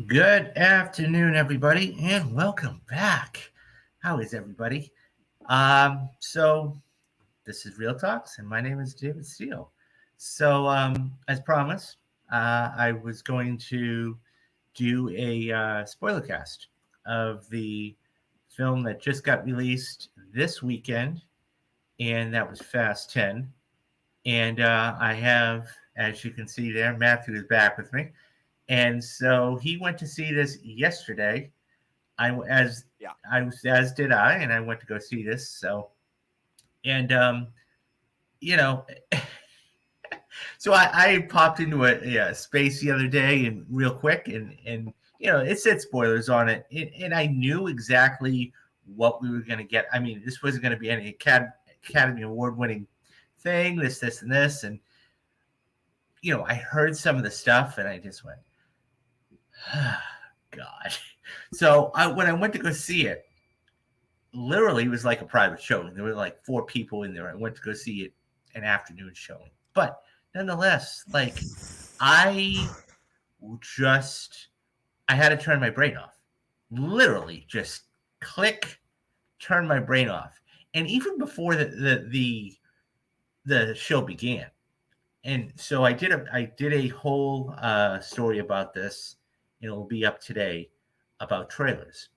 Good afternoon, everybody, and welcome back. How is everybody? So this is Real Talks, and my name is David Steele. So, as promised, I was going to do a spoiler cast of the film that just got released this weekend, and that was Fast 10. And I have, as you can see there, Matthew is back with me. And so he went to see this yesterday. Yeah. As did I, and I went to go see this. So and you know, so I popped into a space the other day and real quick, and it said spoilers on it, and I knew exactly what we were going to get. I mean, this wasn't going to be any Academy Award winning thing. This, and this, and I heard some of the stuff, and I just went, God. So when I went to go see it, literally it was like a private showing. There were like 4 people in there. I went to go see it an afternoon showing. But nonetheless, like I had to turn my brain off. Literally just click, turn my brain off. And even before the show began. And so I did a whole story about this, and it'll be up today, about trailers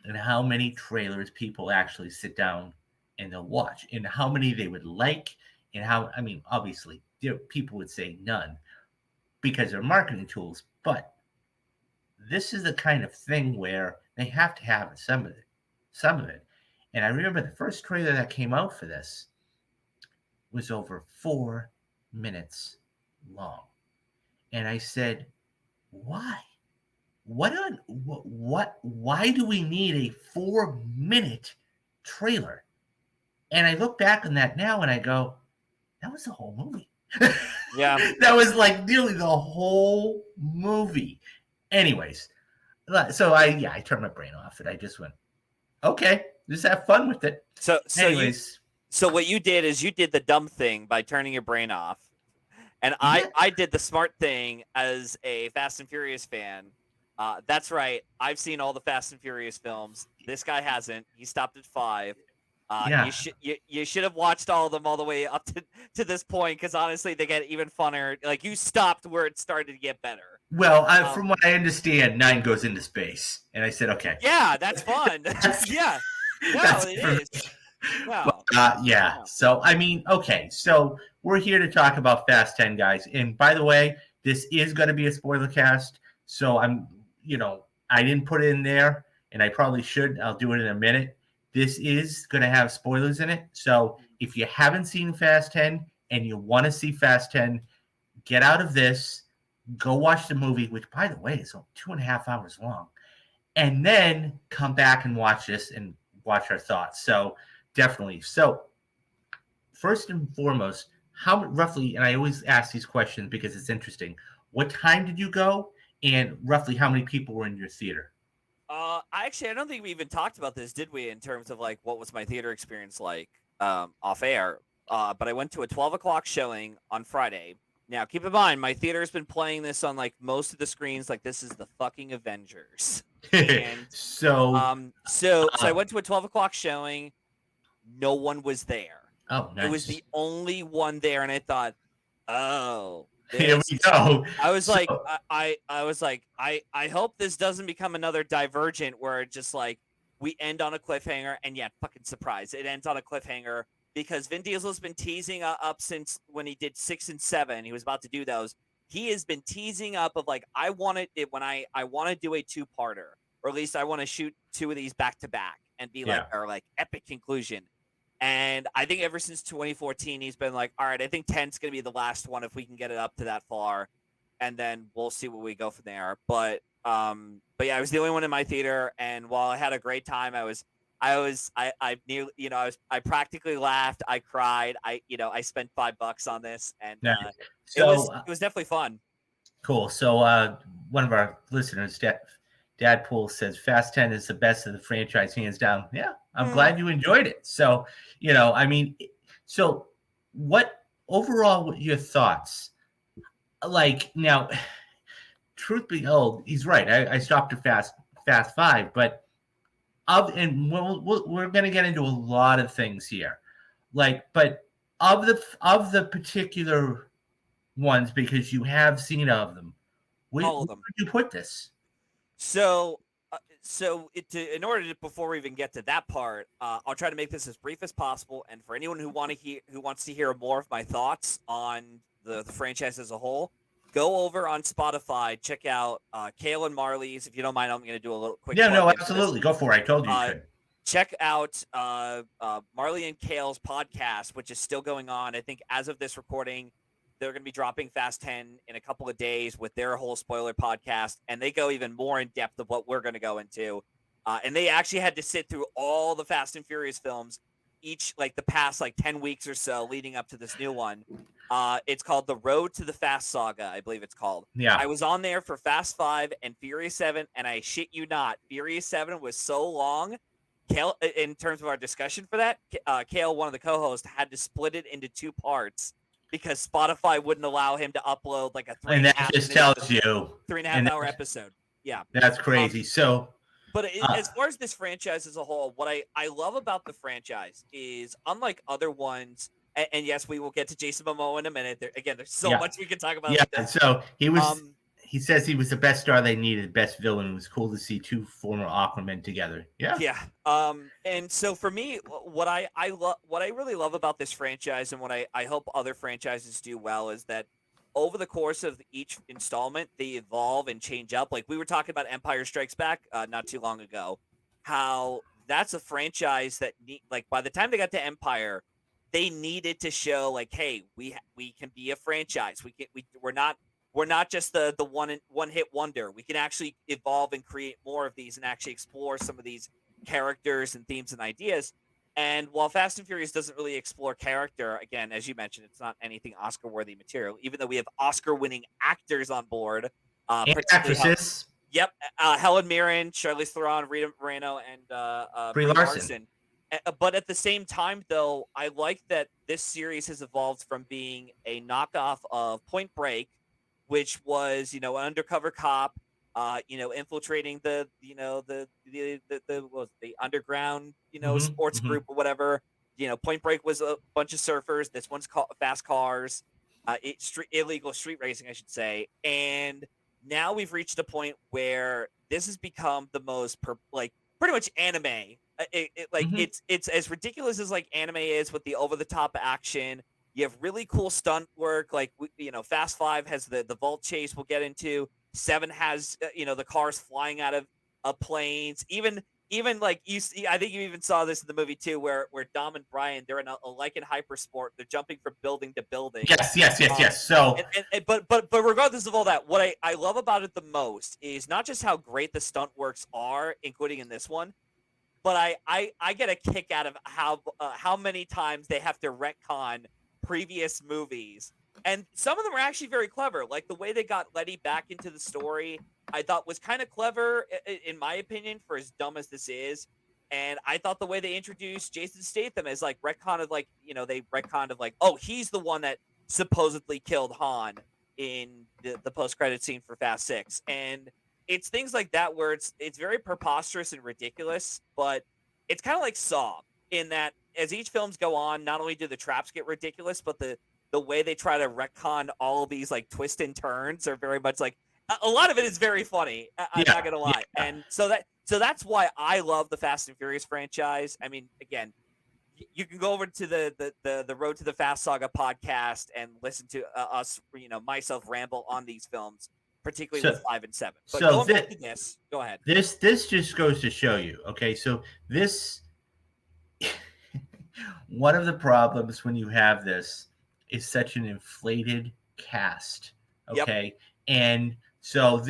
and how many trailers people actually sit down and they'll watch, and how many they would like, and how, I mean, obviously people would say none because they're marketing tools, but this is the kind of thing where they have to have some of it. And I remember the first trailer that came out for this was over 4 minutes long. And I said, why? Why do we need a 4-minute trailer? And I look back on that now and I go, that was the whole movie. Yeah. That was like nearly the whole movie. Anyways, so I turned my brain off and I just went, okay, just have fun with it. So Anyways. So what you did is you did the dumb thing by turning your brain off. And I did the smart thing as a Fast and Furious fan. That's right. I've seen all the Fast and Furious films. This guy hasn't. He stopped at 5. Yeah. You should have watched all of them all the way up to this point, because honestly, they get even funner. Like, you stopped where it started to get better. Well, from what I understand, 9 goes into space, and I said, okay. Yeah, that's fun. Yeah. No, it is. Wow. Yeah. So, I mean, okay. So we're here to talk about Fast 10, guys. And by the way, this is going to be a spoiler cast. So I didn't put it in there, and I probably should. I'll do it in a minute. This is going to have spoilers in it. So if you haven't seen Fast 10 and you want to see Fast 10, get out of this, go watch the movie, which, by the way, is 2.5 hours long, and then come back and watch this and watch our thoughts. So definitely. So first and foremost, how roughly, and I always ask these questions because it's interesting, what time did you go, and roughly how many people were in your theater? I don't think we even talked about this, did we, in terms of like what was my theater experience like off air. But I went to a 12 o'clock showing on Friday. Now, keep in mind, my theater's been playing this on like most of the screens. Like, this is the fucking Avengers. And so I went to a 12 o'clock showing. No one was there. Oh, nice. It was the only one there, and I thought, oh, here we go. I was like, I hope this doesn't become another Divergent where it just like we end on a cliffhanger, and yeah, fucking surprise, it ends on a cliffhanger, because Vin Diesel's been teasing up since when he did 6 and 7. He was about to do those. He has been teasing up of like, I wanted it when I want to do a 2-parter, or at least I want to shoot 2 of these back to back and be like, or like epic conclusion. And I think ever since 2014, he's been like, all right, I think 10's going to be the last one if we can get it up to that far. And then we'll see where we go from there. But yeah, I was the only one in my theater. And while I had a great time, I practically laughed. I cried. I spent $5 on this, and it was definitely fun. Cool. So one of our listeners, Dadpool, says Fast 10 is the best of the franchise, hands down. Yeah, I'm glad you enjoyed it. So, I mean, so what overall your thoughts? Like, now, truth be told, he's right. I stopped at Fast Five, but we're going to get into a lot of things here, but of the particular ones, because you have seen of them, where all of would them. you put this? So, in order to, before we even get to that part, I'll try to make this as brief as possible. And for anyone who wants to hear more of my thoughts on the franchise as a whole, go over on Spotify, check out Kale and Marley's. If you don't mind, I'm going to do a little quick. Yeah, no, plug in for this. absolutely, go for it. I told you you could. Check out Marley and Kale's podcast, which is still going on. I think as of this recording, they're going to be dropping Fast 10 in a couple of days with their whole spoiler podcast, and they go even more in depth of what we're going to go into. And they actually had to sit through all the Fast and Furious films, each like the past 10 weeks or so leading up to this new one. It's called The Road to the Fast Saga, I believe it's called. Yeah. I was on there for Fast 5 and Furious 7, and I shit you not, Furious 7 was so long. Kale, in terms of our discussion for that, Kale, one of the co-hosts, had to split it into 2 parts because Spotify wouldn't allow him to upload like a 3.5 and that just tells you 3.5 hour episode. Yeah, that's crazy. But as far as this franchise as a whole, what I love about the franchise is, unlike other ones, and yes, we will get to Jason Momoa in a minute. There's so much we can talk about. Yeah, so he was. He says he was the best star they needed, best villain. It was cool to see 2 former Aquaman together. Yeah. Yeah. And so for me, what I really love about this franchise, and what I hope other franchises do well, is that over the course of each installment, they evolve and change up. Like we were talking about Empire Strikes Back not too long ago, how that's a franchise that by the time they got to Empire, they needed to show hey, we can be a franchise. We're not just the one hit wonder. We can actually evolve and create more of these and actually explore some of these characters and themes and ideas. And while Fast and Furious doesn't really explore character, again, as you mentioned, it's not anything Oscar-worthy material, even though we have Oscar-winning actors on board. And actresses. Helen Mirren, Charlize Theron, Rita Moreno, and Brie Larson. But at the same time, though, I like that this series has evolved from being a knockoff of Point Break, which was, an undercover cop, infiltrating the underground, sports group or whatever. Point Break was a bunch of surfers. This one's called Fast Cars, illegal street racing, I should say. And now we've reached a point where this has become the most pretty much anime. It's as ridiculous as anime is, with the over the top action. You have really cool stunt work. Fast 5 has the vault chase we'll get into. 7 has, the cars flying out of planes. Even you see, I think you even saw this in the movie too, where Dom and Brian, they're in a hypersport. They're jumping from building to building. Yes. So, but regardless of all that, what I love about it the most is not just how great the stunt works are, including in this one, but I get a kick out of how many times they have to retcon previous movies, and some of them are actually very clever. Like the way they got Letty back into the story, I thought was kind of clever, in my opinion, for as dumb as this is. And I thought the way they introduced Jason Statham as retcon of they retconned of oh, he's the one that supposedly killed Han in the post-credit scene for Fast 6. And it's things like that where it's very preposterous and ridiculous, but it's kind of like Saw, in that as each films go on, not only do the traps get ridiculous, but the way they try to retcon all of these twists and turns are very much a lot of it is very funny. I'm not gonna lie. Yeah. And so that's why I love the Fast and Furious franchise. I mean, again, you can go over to the Road to the Fast Saga podcast and listen to us, myself ramble on these films, particularly with 5 and 7. But going back to this, go ahead. This just goes to show you, okay? So this, one of the problems when you have this is such an inflated cast, okay? Yep. And so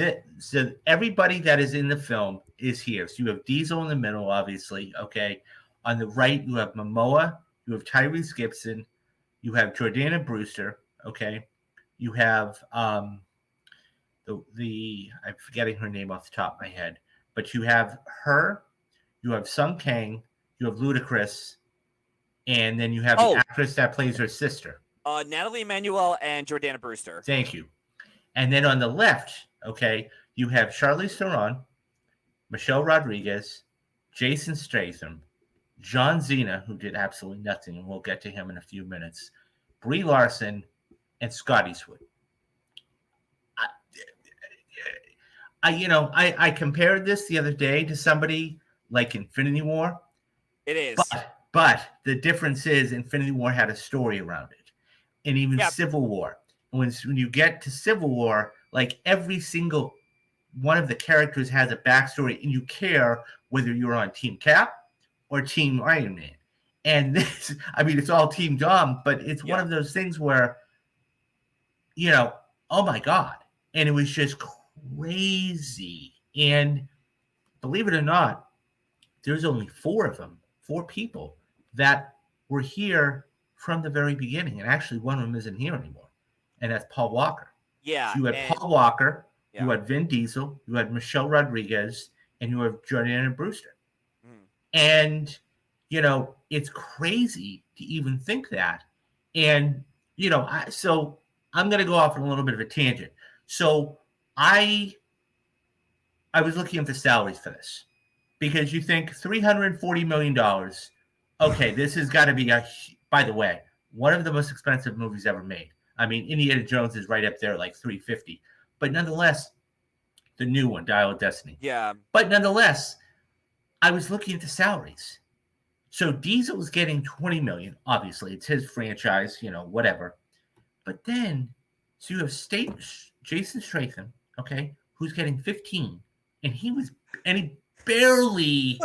everybody that is in the film is here. So you have Diesel in the middle, obviously, okay? On the right, you have Momoa, you have Tyrese Gibson, you have Jordana Brewster, okay? You have I'm forgetting her name off the top of my head, but you have her, you have Sung Kang, you have Ludacris, and then you have the actress that plays her sister. Natalie Emmanuel and Jordana Brewster. Thank you. And then on the left, okay, you have Charlize Theron, Michelle Rodriguez, Jason Statham, John Cena, who did absolutely nothing, and we'll get to him in a few minutes, Brie Larson, and Scott Eastwood. I compared this the other day to somebody like Infinity War. It is. But the difference is Infinity War had a story around it. And even Civil War. When you get to Civil War, like every single one of the characters has a backstory, and you care whether you're on Team Cap or Team Iron Man. And this, I mean, it's all Team Dom, but it's one of those things where, oh my God. And it was just crazy. And believe it or not, there's only 4 of them, 4 people that were here from the very beginning. And actually, one of them isn't here anymore. And that's Paul Walker. Yeah. So you had Paul Walker, you had Vin Diesel, you had Michelle Rodriguez, and you have Jordana Brewster. And, it's crazy to even think that. And, so I'm going to go off on a little bit of a tangent. So I was looking at the salaries for this, because you think $340 million. Okay, this has got to be by the way, one of the most expensive movies ever made. I mean, Indiana Jones is right up there, like $350. But nonetheless, the new one, Dial of Destiny. Yeah. But nonetheless, I was looking at the salaries. So Diesel is getting $20 million. Obviously, it's his franchise, whatever. But then, so you have Jason Statham, okay, who's getting 15, and he barely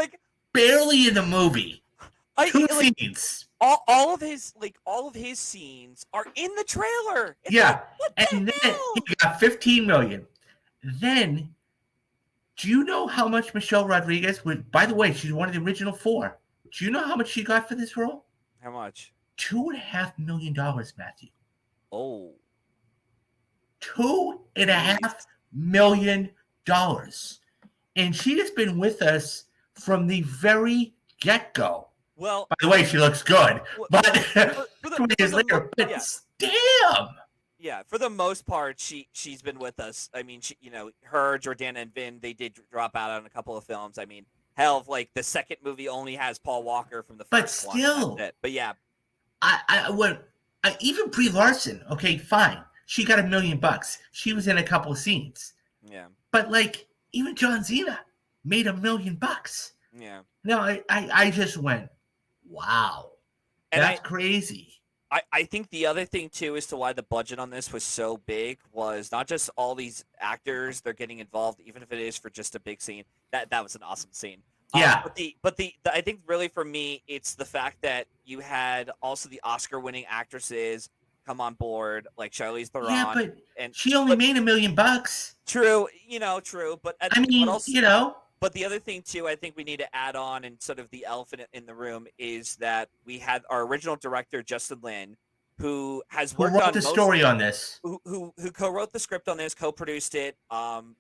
in the movie. 2 scenes. All of his scenes are in the trailer. It's and then he got 15 million. Then, do you know how much Michelle Rodriguez would? By the way, she's one of the original 4. Do you know how much she got for this role? How much? $2.5 million, Matthew. Oh. $2.5 million. And she has been with us from the very get-go. Well, by the way, she looks good. But 2 years later, damn. Yeah, for the most part, she's been with us. I mean, her, Jordana, and Vin, they did drop out on a couple of films. I mean, hell, like the second movie only has Paul Walker from the first one. But still, but yeah, even Brie Larson. Okay, fine, she got $1 million. She was in a couple of scenes. Yeah, but like even John Cena made $1 million. Yeah. No, I just went, wow, and that's crazy. I think the other thing too as to why the budget on this was so big was not just all these actors they're getting involved, even if it is for just a big scene. That was an awesome scene. Yeah. But the I think really for me it's the fact that you had also the Oscar-winning actresses come on board, like Charlize Theron. Yeah, but she only made $1 million. True, true. But I mean, But the other thing, too, I think we need to add on, and sort of the elephant in the room, is that we had our original director, Justin Lin, who wrote the story on this. Who co-wrote the script on this, co-produced it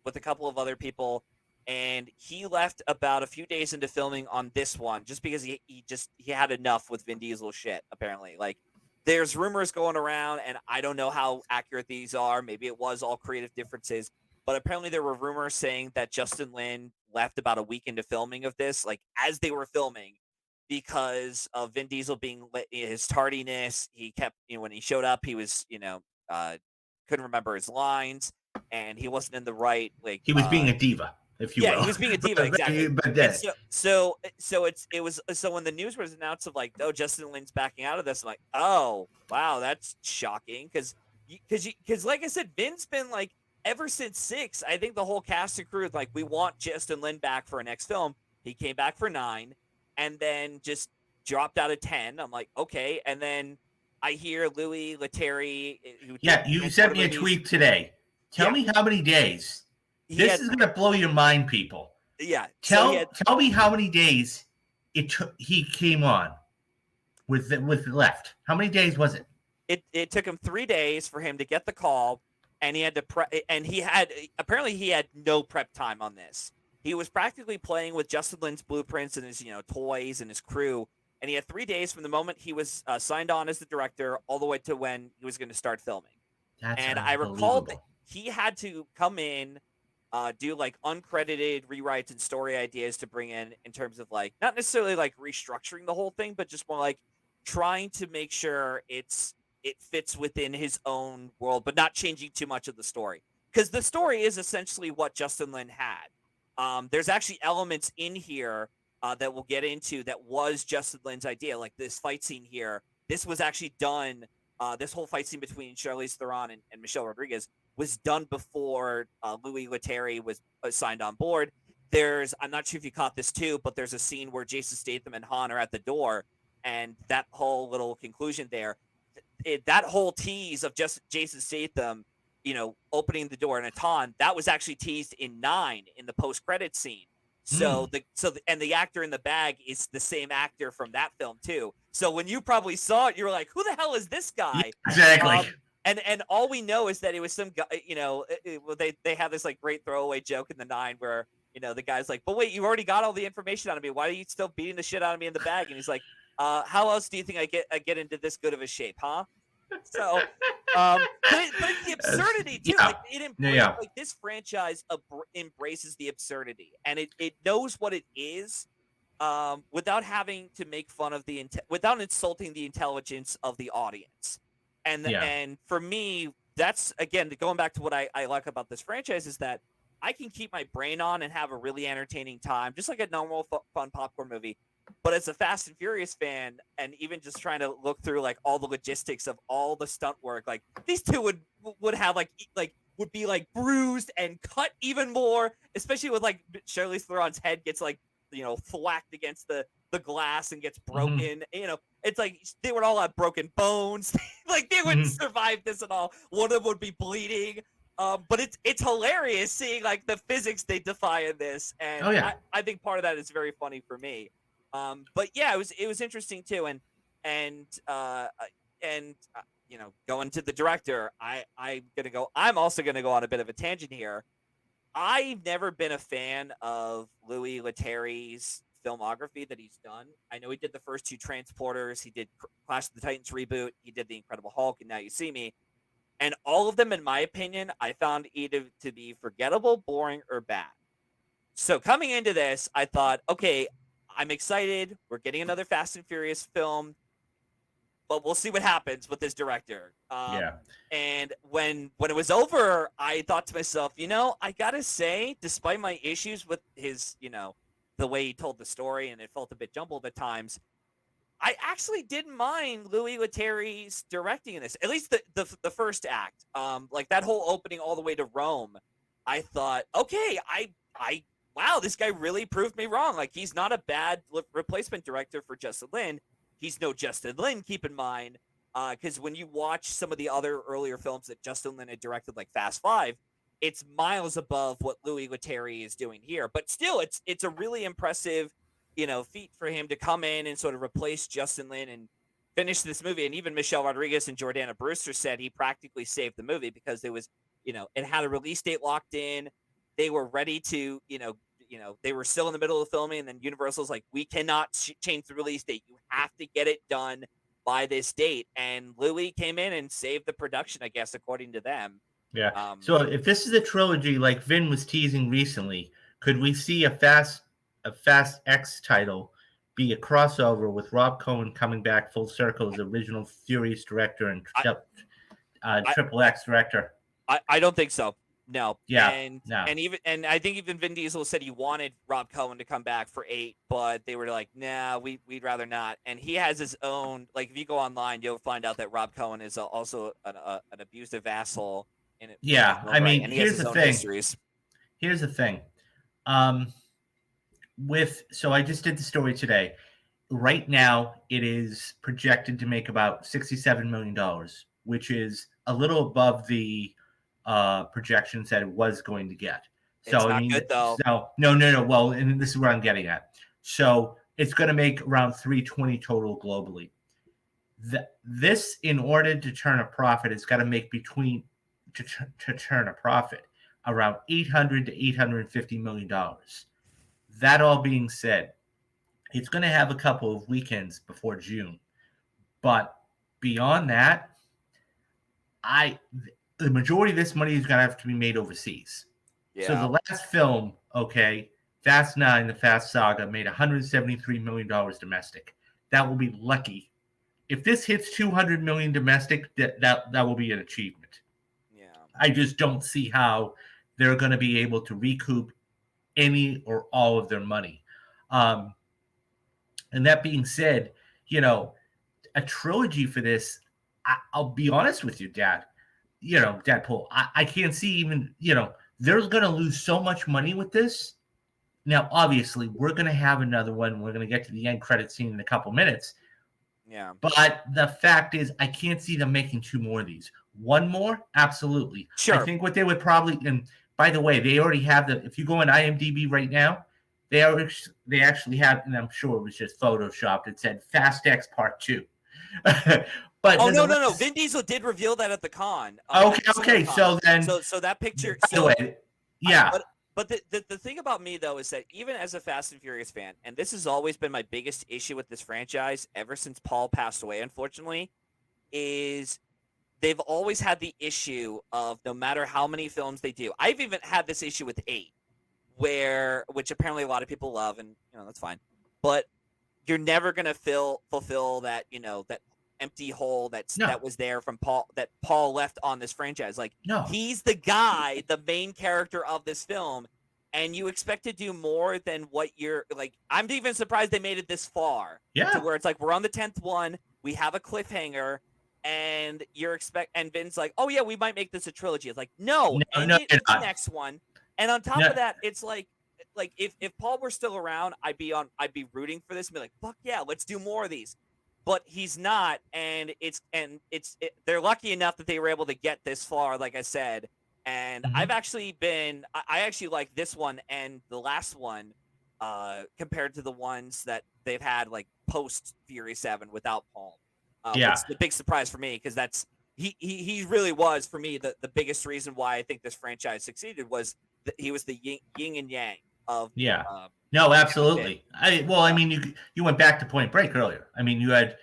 with a couple of other people. And he left about a few days into filming on this one just because he had enough with Vin Diesel shit, apparently. Like, there's rumors going around, and I don't know how accurate these are. Maybe it was all creative differences. But apparently there were rumors saying that Justin Lin left about a week into filming of this, like as they were filming, because of Vin Diesel being his tardiness. He kept, when he showed up, he was, couldn't remember his lines, and he wasn't in the right, like he was being a diva, if you will. Yeah, he was being a diva, exactly. But then, so when the news was announced of like, oh, Justin Lin's backing out of this, I'm like, oh wow, that's shocking, because like I said, Vin's been like, ever since 6, I think the whole cast and crew is like, we want Justin Lin back for a next film. He came back for 9 and then just dropped out of 10. I'm like, okay. And then I hear Louis Leterrier. You sent me a tweet today. Tell me how many days. This is going to blow your mind, people. Yeah. Tell me how many days he came on with left. How many days was it? It took him 3 days for him to get the call. And he had to apparently he had no prep time on this. He was practically playing with Justin Lin's blueprints and his, toys and his crew. And he had 3 days from the moment he was signed on as the director all the way to when he was going to start filming. That's and I recall he had to come in, do like uncredited rewrites and story ideas to bring in terms of like not necessarily like restructuring the whole thing, but just more like trying to make sure it fits within his own world, but not changing too much of the story. Because the story is essentially what Justin Lin had. There's actually elements in here that we'll get into that was Justin Lin's idea. Like this fight scene here, this was actually done. This whole fight scene between Charlize Theron and Michelle Rodriguez was done before Louis Leterrier was signed on board. I'm not sure if you caught this too, but there's a scene where Jason Statham and Han are at the door, and that whole little conclusion there, that whole tease of just Jason Statham, opening the door and it's Han, that was actually teased in 9 in the post credit scene. So the actor in the bag is the same actor from that film too. So when you probably saw it, you were like, "Who the hell is this guy?" Yeah, exactly. And all we know is that it was some guy. They have this like great throwaway joke in the 9 where the guy's like, "But wait, you already got all the information out of me. Why are you still beating the shit out of me in the bag?" And he's like, "How else do you think I get into this good of a shape, huh?" So, but it's the absurdity too. Yeah. Like like this franchise embraces the absurdity, and it knows what it is, without having to make fun of without insulting the intelligence of the audience. And for me, that's again going back to what I like about this franchise is that I can keep my brain on and have a really entertaining time, just like a normal fun popcorn movie. But as a Fast and Furious fan, and even just trying to look through like all the logistics of all the stunt work, like these two would have would be like bruised and cut even more, especially with like Charlize Theron's head gets like thwacked against the glass and gets broken. It's like they would all have broken bones. Like they wouldn't survive this at all. One of them would be bleeding. But it's hilarious seeing like the physics they defy in this, and I think part of that is very funny for me. But yeah, it was interesting too, and going to the director, I'm also gonna go on a bit of a tangent here. I've never been a fan of Louis Leterrier's filmography that he's done. I know he did the first 2 Transporters, he did Clash of the Titans reboot, he did The Incredible Hulk, and Now You See Me. And all of them, in my opinion, I found either to be forgettable, boring, or bad. So coming into this, I thought, okay, I'm excited. We're getting another Fast and Furious film, but we'll see what happens with this director. And when it was over, I thought to myself, I gotta say, despite my issues with his, the way he told the story, and it felt a bit jumbled at times, I actually didn't mind Louis Leterrier's directing in this. At least the first act, like that whole opening all the way to Rome. I thought, okay, wow, this guy really proved me wrong. Like he's not a bad replacement director for Justin Lin. He's no Justin Lin, keep in mind, because when you watch some of the other earlier films that Justin Lin had directed, like Fast 5, it's miles above what Louis Leterrier is doing here. But still, it's a really impressive feat for him to come in and sort of replace Justin Lin and finish this movie. And even Michelle Rodriguez and Jordana Brewster said he practically saved the movie because it was, it had a release date locked in. They were ready to, they were still in the middle of filming, and then Universal's like, we cannot change the release date. You have to get it done by this date. And Louis came in and saved the production, I guess, according to them. Yeah. So if this is a trilogy like Vin was teasing recently, could we see a Fast X title be a crossover with Rob Cohen coming back full circle as original Furious director and Triple X director? I don't think so. No. Yeah. And I think even Vin Diesel said he wanted Rob Cohen to come back for 8, but they were like, nah, we'd rather not. And he has his own, like if you go online, you'll find out that Rob Cohen is also an abusive asshole. I mean, and he has his own histories. Here's the thing. So I just did the story today. Right now, it is projected to make about $67 million, which is a little above the projections that it was going to get. So it's not good though. No. Well, and this is where I'm getting at. So it's going to make around 320 total globally. This, in order to turn a profit, it's got to make to turn a profit around $800 to $850 million. That all being said, it's going to have a couple of weekends before June, but beyond that, the majority of this money is going to have to be made overseas. So the last film, okay, Fast 9, the Fast Saga, made $173 million domestic. That will be lucky. If this hits $200 million domestic, that will be an achievement. Yeah. I just don't see how they're going to be able to recoup any or all of their money. And that being said, a trilogy for this, I'll be honest with you, Dad. Deadpool, I can't see even, they're going to lose so much money with this. Now, obviously, we're going to have another one. We're going to get to the end credit scene in a couple minutes. Yeah. But the fact is, I can't see them making 2 more of these. 1 more? Absolutely. Sure. I think what they would probably, and by the way, they already have if you go on IMDb right now, they actually have, and I'm sure it was just photoshopped, it said Fast X Part 2. But no. Vin Diesel did reveal that at the con. Okay. So then, so that picture. By the way, yeah. But the thing about me though is that even as a Fast and Furious fan, and this has always been my biggest issue with this franchise ever since Paul passed away, unfortunately, is they've always had the issue of no matter how many films they do. I've even had this issue with 8, which apparently a lot of people love, and that's fine. But you're never gonna fulfill that that empty hole that was there from Paul, that Paul left on this franchise. Like, he's the guy, the main character of this film, and you expect to do more than what you're like. I'm even surprised they made it this far. Yeah. To where it's like, we're on the 10th one, we have a cliffhanger, and and Vin's like, oh yeah, we might make this a trilogy. It's like, no, the next one. And on top of that, it's like if Paul were still around, I'd be rooting for this and be like, fuck yeah, let's do more of these. But he's not, and they're lucky enough that they were able to get this far, like I said. And I actually like this one and the last one compared to the ones that they've had like post Fury 7 without Paul. It's the big surprise for me, because he really was, for me, the biggest reason why I think this franchise succeeded was that he was the yin and yang of no, absolutely. I mean, you went back to Point Break earlier. I mean, you had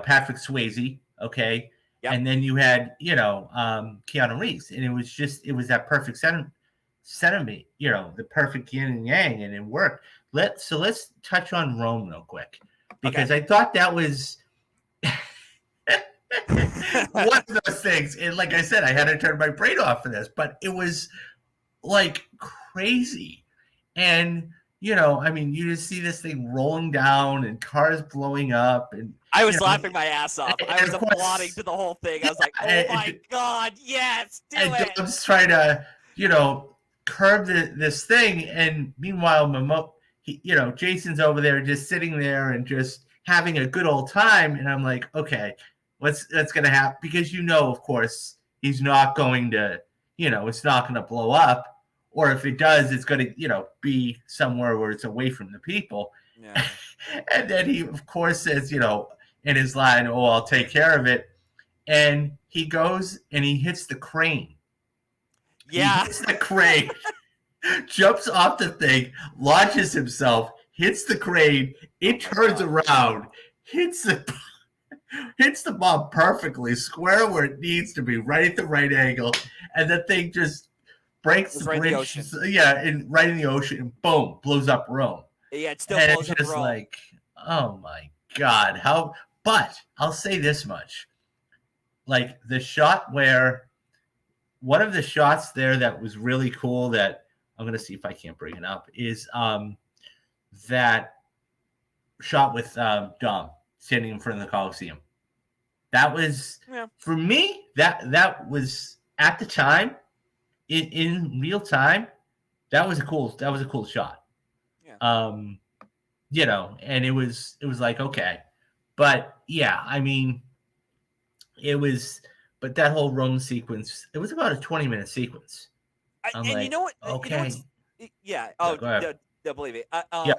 Patrick Swayze, okay, and then you had Keanu Reeves, and it was that perfect sentiment, the perfect yin and yang, and it worked. Let's touch on Rome real quick, because I thought that was one of those things. And like I said, I had to turn my brain off for this, but it was like crazy. And I mean, you just see this thing rolling down and cars blowing up, and I was laughing my ass off. I was applauding to the whole thing. I was like, "Oh my god, yes, do it!" I'm just trying to, curb this thing, and meanwhile, Jason's over there just sitting there and just having a good old time, and I'm like, okay, what's gonna happen? Because of course, he's not going to, it's not going to blow up. Or if it does, it's going to, be somewhere where it's away from the people. Yeah. And then he, of course, says, in his line, "Oh, I'll take care of it." And he goes and he hits the crane. Yeah. He hits the crane, jumps off the thing, launches himself, hits the crane. It turns around, hits the bomb perfectly, square where it needs to be, right at the right angle. And the thing just breaks the bridge, and right in the ocean, and boom, blows up Rome. Yeah, it still blows up Rome. Just like, oh my god, how? But I'll say this much: like the shot where one of the shots there that was really cool, that I'm gonna see if I can't bring it up, is that shot with Dom standing in front of the Coliseum. That was for me. That was at the time. In real time, that was a cool shot. Yeah. And it was like, okay, but yeah, I mean, but that whole Rome sequence, it was about a 20-minute sequence. You know what? Okay. Yeah. Oh, go ahead. Don't believe it. Yeah.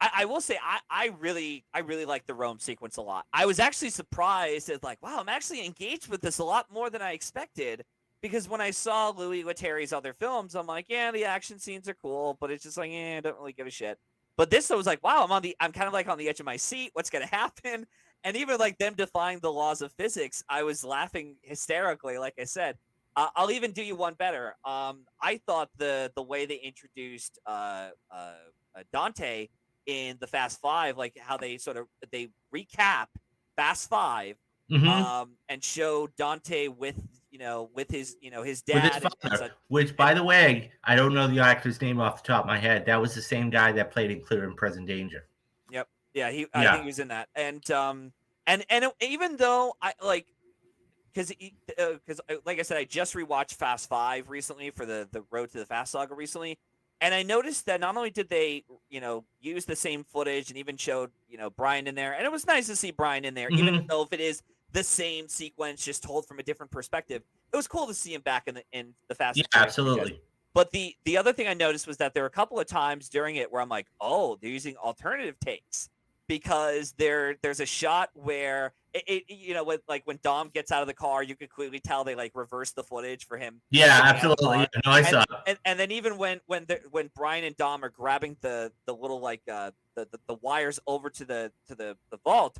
I will say I really like the Rome sequence a lot. I was actually surprised at like, wow, I'm actually engaged with this a lot more than I expected. Because when I saw Louis Leterri's other films, I'm like, yeah, the action scenes are cool, but it's just like, I don't really give a shit. But this, I was like, wow, I'm kind of like on the edge of my seat. What's gonna happen? And even like them defying the laws of physics, I was laughing hysterically, like I said. I'll even do you one better. I thought the way they introduced Dante in the Fast Five, like how they recap Fast Five, Hmm. and show Dante with his With his dad and father, such. which, And by the way, I don't know the actor's name off the top of my head. That was the same guy that played in Clear and Present Danger. yep, yeah, I think Yeah. he was in that. Even though I like because like I said, I just rewatched Fast Five recently for the Road to the Fast Saga recently, and I noticed that not only did they use the same footage and even showed Brian in there, and it was nice to see Brian in there, even Hmm. though if it is the same sequence just told from a different perspective, it was cool to see him back in the Fast Yeah, and Furious franchise. absolutely. But the other thing I noticed was that there were a couple of times during it where I'm like, oh, they're using alternative takes because there's a shot where with like when Dom gets out of the car, you could clearly tell they like reverse the footage for him Yeah, getting out of the absolutely. car. Yeah, no, I And saw it. and then even when Brian and Dom are grabbing the little like the wires over to the vault,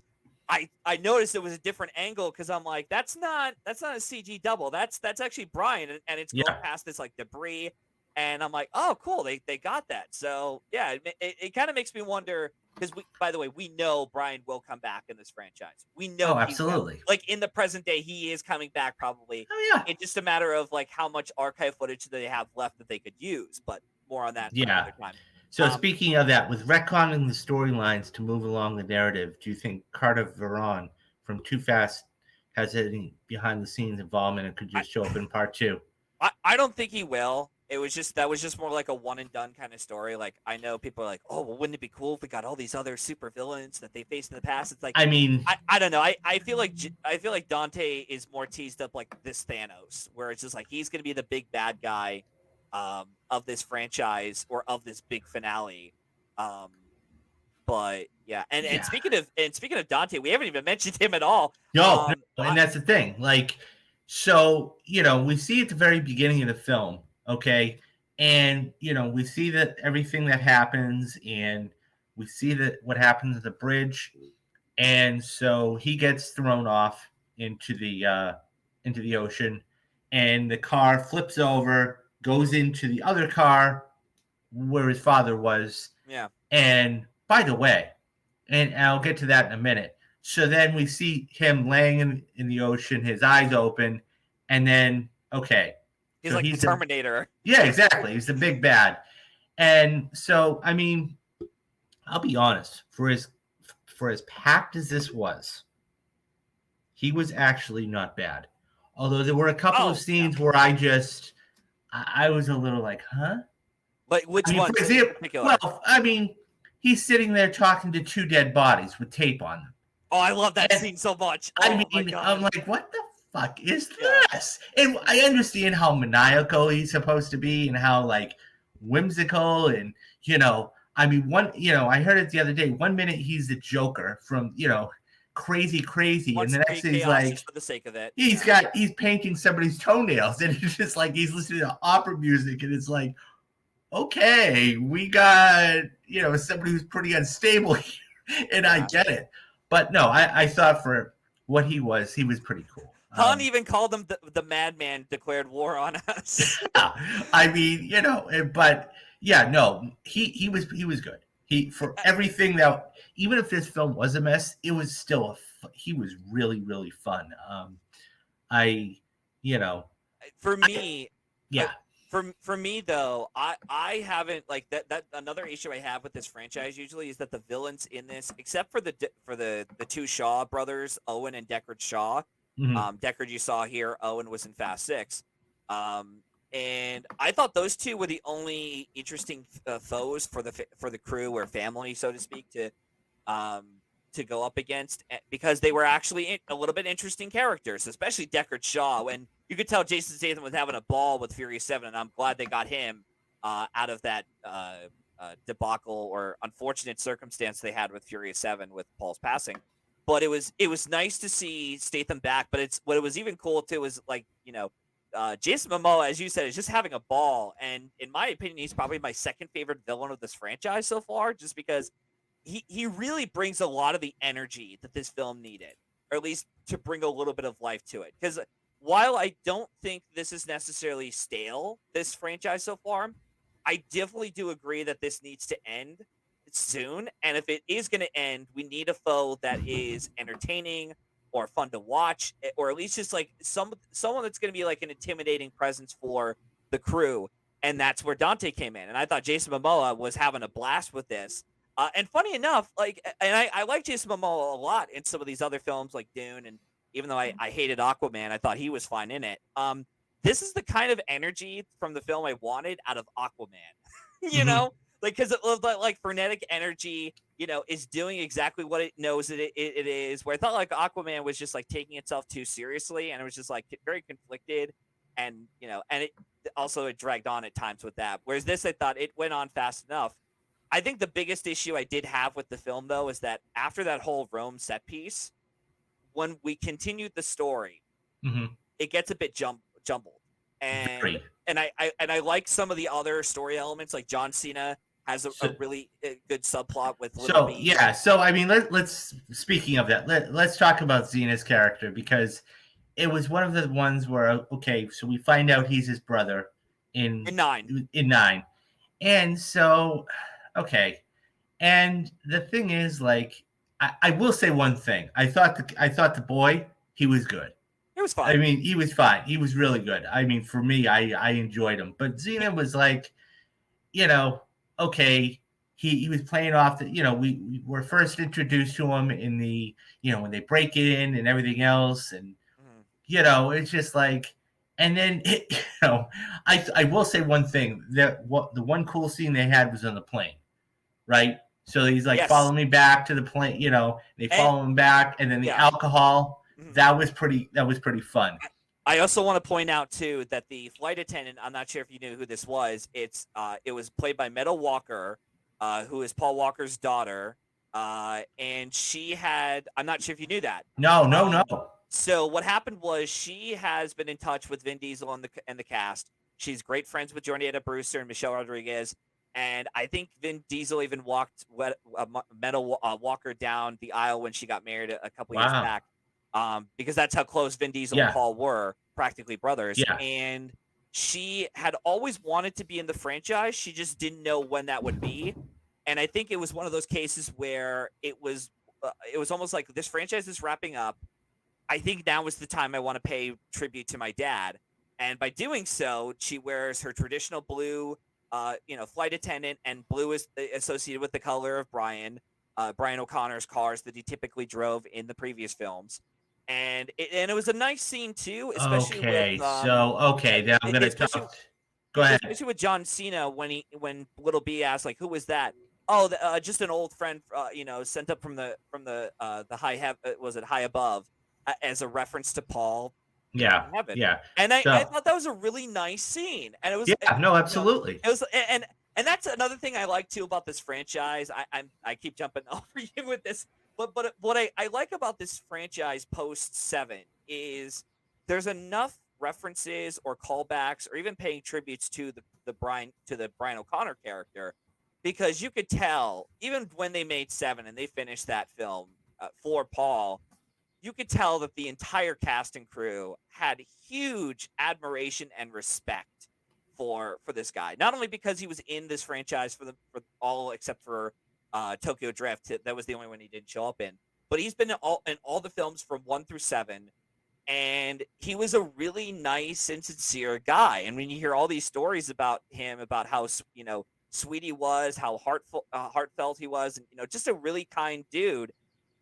I noticed it was a different angle because I'm like, that's not a CG double. That's actually Brian, and it's going Yeah. past this like debris. And I'm like, oh, cool, they got that. So yeah, it kind of makes me wonder because by the way, we know Brian will come back in this franchise. We know Oh, he will. absolutely. Like in the present day, he is coming back probably. Oh, yeah. It's just a matter of like how much archive footage do they have left that they could use. But more on that Yeah. another time. So speaking of that, with retconning the storylines to move along the narrative, do you think Carter Veron from Too Fast has any behind the scenes involvement and could I, just show up in part two? I don't think he will. It was just that was just more like a one and done kind of story. Like I know people are like, oh, well, wouldn't it be cool if we got all these other super villains that they faced in the past? It's like I mean, I don't know. I feel like Dante is more teased up like this Thanos, where it's just like he's gonna be the big bad guy of this franchise or of this big finale. Um, but yeah, and yeah. speaking of Dante, we haven't even mentioned him at all. No, Um, no, and I, that's the thing. Like, so we see at the very beginning of the film, okay, and we see that everything that happens, and we see that what happens at the bridge, and so he gets thrown off into the ocean, and the car flips over, goes into the other car where his father was, yeah, and by the way, and I'll get to that in a minute. So then we see him laying in the ocean, his eyes open, and then okay, he's so like the he's the Terminator. yeah, exactly. He's the big bad. And so I mean, I'll be honest, for as packed as this was, he was actually not bad. Although there were a couple of Oh yeah, scenes where I was a little like, huh? but I which mean, for ones in example, particular? well, I mean, he's sitting there talking to two dead bodies with tape on them. Oh, I love that And scene so much. I Oh my mean, I'm god. like, what the fuck is Yeah. this? And I understand how maniacal he's supposed to be and how like whimsical and I mean, I heard it the other day. 1 minute he's the Joker from crazy, crazy, and Wants the to next create thing he's chaos just like for the sake of it. he's Yeah. got he's painting somebody's toenails, and it's just like he's listening to opera music, and it's like, okay, we got somebody who's pretty unstable here, and I Yeah. get it, but no, I thought for what he was pretty cool. Han even called him the madman declared war on us. I mean, but yeah, no, he was good. For everything that, even if this film was a mess, it was still he was really really fun. I, you know, For I, me, uh, yeah, for me though, I haven't like that another issue I have with this franchise usually is that the villains in this, except for the two Shaw brothers, Owen and Deckard Shaw. mhm. Deckard you saw here, Owen was in Fast Six. And I thought those two were the only interesting foes for the crew or family, so to speak, um, to go up against because they were actually a little bit interesting characters, especially Deckard Shaw. And you could tell Jason Statham was having a ball with Furious 7, and I'm glad they got him out of that debacle or unfortunate circumstance they had with Furious 7 with Paul's passing. But it was nice to see Statham back. But it's what it was even cool too was like Jason Momoa, as you said, is just having a ball. And in my opinion, he's probably my second favorite villain of this franchise so far, just because he really brings a lot of the energy that this film needed, or at least to bring a little bit of life to it. Because while I don't think this is necessarily stale, this franchise so far, I definitely do agree that this needs to end soon. And if it is going to end, we need a foe that is entertaining or fun to watch, or at least just like someone that's going to be like an intimidating presence for the crew. And that's where Dante came in. And I thought Jason Momoa was having a blast with this. And funny enough, like, and I like Jason Momoa a lot in some of these other films like Dune, and even though I hated Aquaman, I thought he was fine in it. This is the kind of energy from the film I wanted out of Aquaman. you Mhm. know, like because it was like frenetic energy. Is doing exactly what it knows it is. Where I thought like Aquaman was just like taking itself too seriously, and it was just like very conflicted, and it dragged on at times with that. Whereas this, I thought it went on fast enough. I think the biggest issue I did have with the film though is that after that whole Rome set piece, when we continued the story, Mhm. it gets a bit jumbled, and Very. I like some of the other story elements. Like John Cena has a So, really good subplot with Little so B. yeah. So I mean, let's speaking of that, let's talk about Xena's character because it was one of the ones where okay, so we find out he's his brother in In 9. in 9, and so okay, and the thing is, like, I will say one thing. I thought the boy, he was good. It was I fine. mean, he was fine. He was really good. I mean, for me, I enjoyed him. But He, Xena was like, you know, okay, he was playing off the, we were first introduced to him in the, when they break in and everything else. And, mhm. it's just like, and then, I will say one thing that what the one cool scene they had was on the plane, right? So he's like, follow Yes, me back to the plane, they and follow him back. And then the yeah. alcohol, Mhm. that was pretty fun. I also want to point out too that the flight attendant, I'm not sure if you knew who this was. It was played by Meadow Walker, who is Paul Walker's daughter. And she had, I'm not sure if you knew that. No, no, no. So what happened was she has been in touch with Vin Diesel and the cast. She's great friends with Jordana Brewster and Michelle Rodriguez. And I think Vin Diesel even walked Meadow Walker down the aisle when she got married a couple years Wow. back, because that's how close Vin Diesel and Yeah. Paul were, practically brothers. Yeah. And she had always wanted to be in the franchise. She just didn't know when that would be. And I think it was one of those cases where it was almost like this franchise is wrapping up. I think now is the time I want to pay tribute to my dad. And by doing so, she wears her traditional blue, flight attendant, and blue is associated with the color of Brian O'Connor's cars that he typically drove in the previous films. And it was a nice scene too, especially with Okay. So, okay. Then I'm gonna especially talk. Go ahead. especially with John Cena when Little B asked like, "Who was that?" Oh, just an old friend, sent up from the high was it high above, as a reference to Paul Yeah. in heaven. Yeah. And I So, thought that was a really nice scene, and it was, yeah. No, absolutely. it was, and that's another thing I like too about this franchise. I keep jumping over you with this, but what I like about this franchise post 7 is there's enough references or callbacks or even paying tributes to the Brian O'Connor character, because you could tell even when they made 7 and they finished that film, for Paul, you could tell that the entire cast and crew had huge admiration and respect for this guy. Not only because he was in this franchise for all except for Tokyo Drift, that was the only one he didn't show up in, but he's been in all the films from 1 through 7, and he was a really nice and sincere guy. And when you hear all these stories about him, about how sweet he was, how heartfelt he was, and just a really kind dude,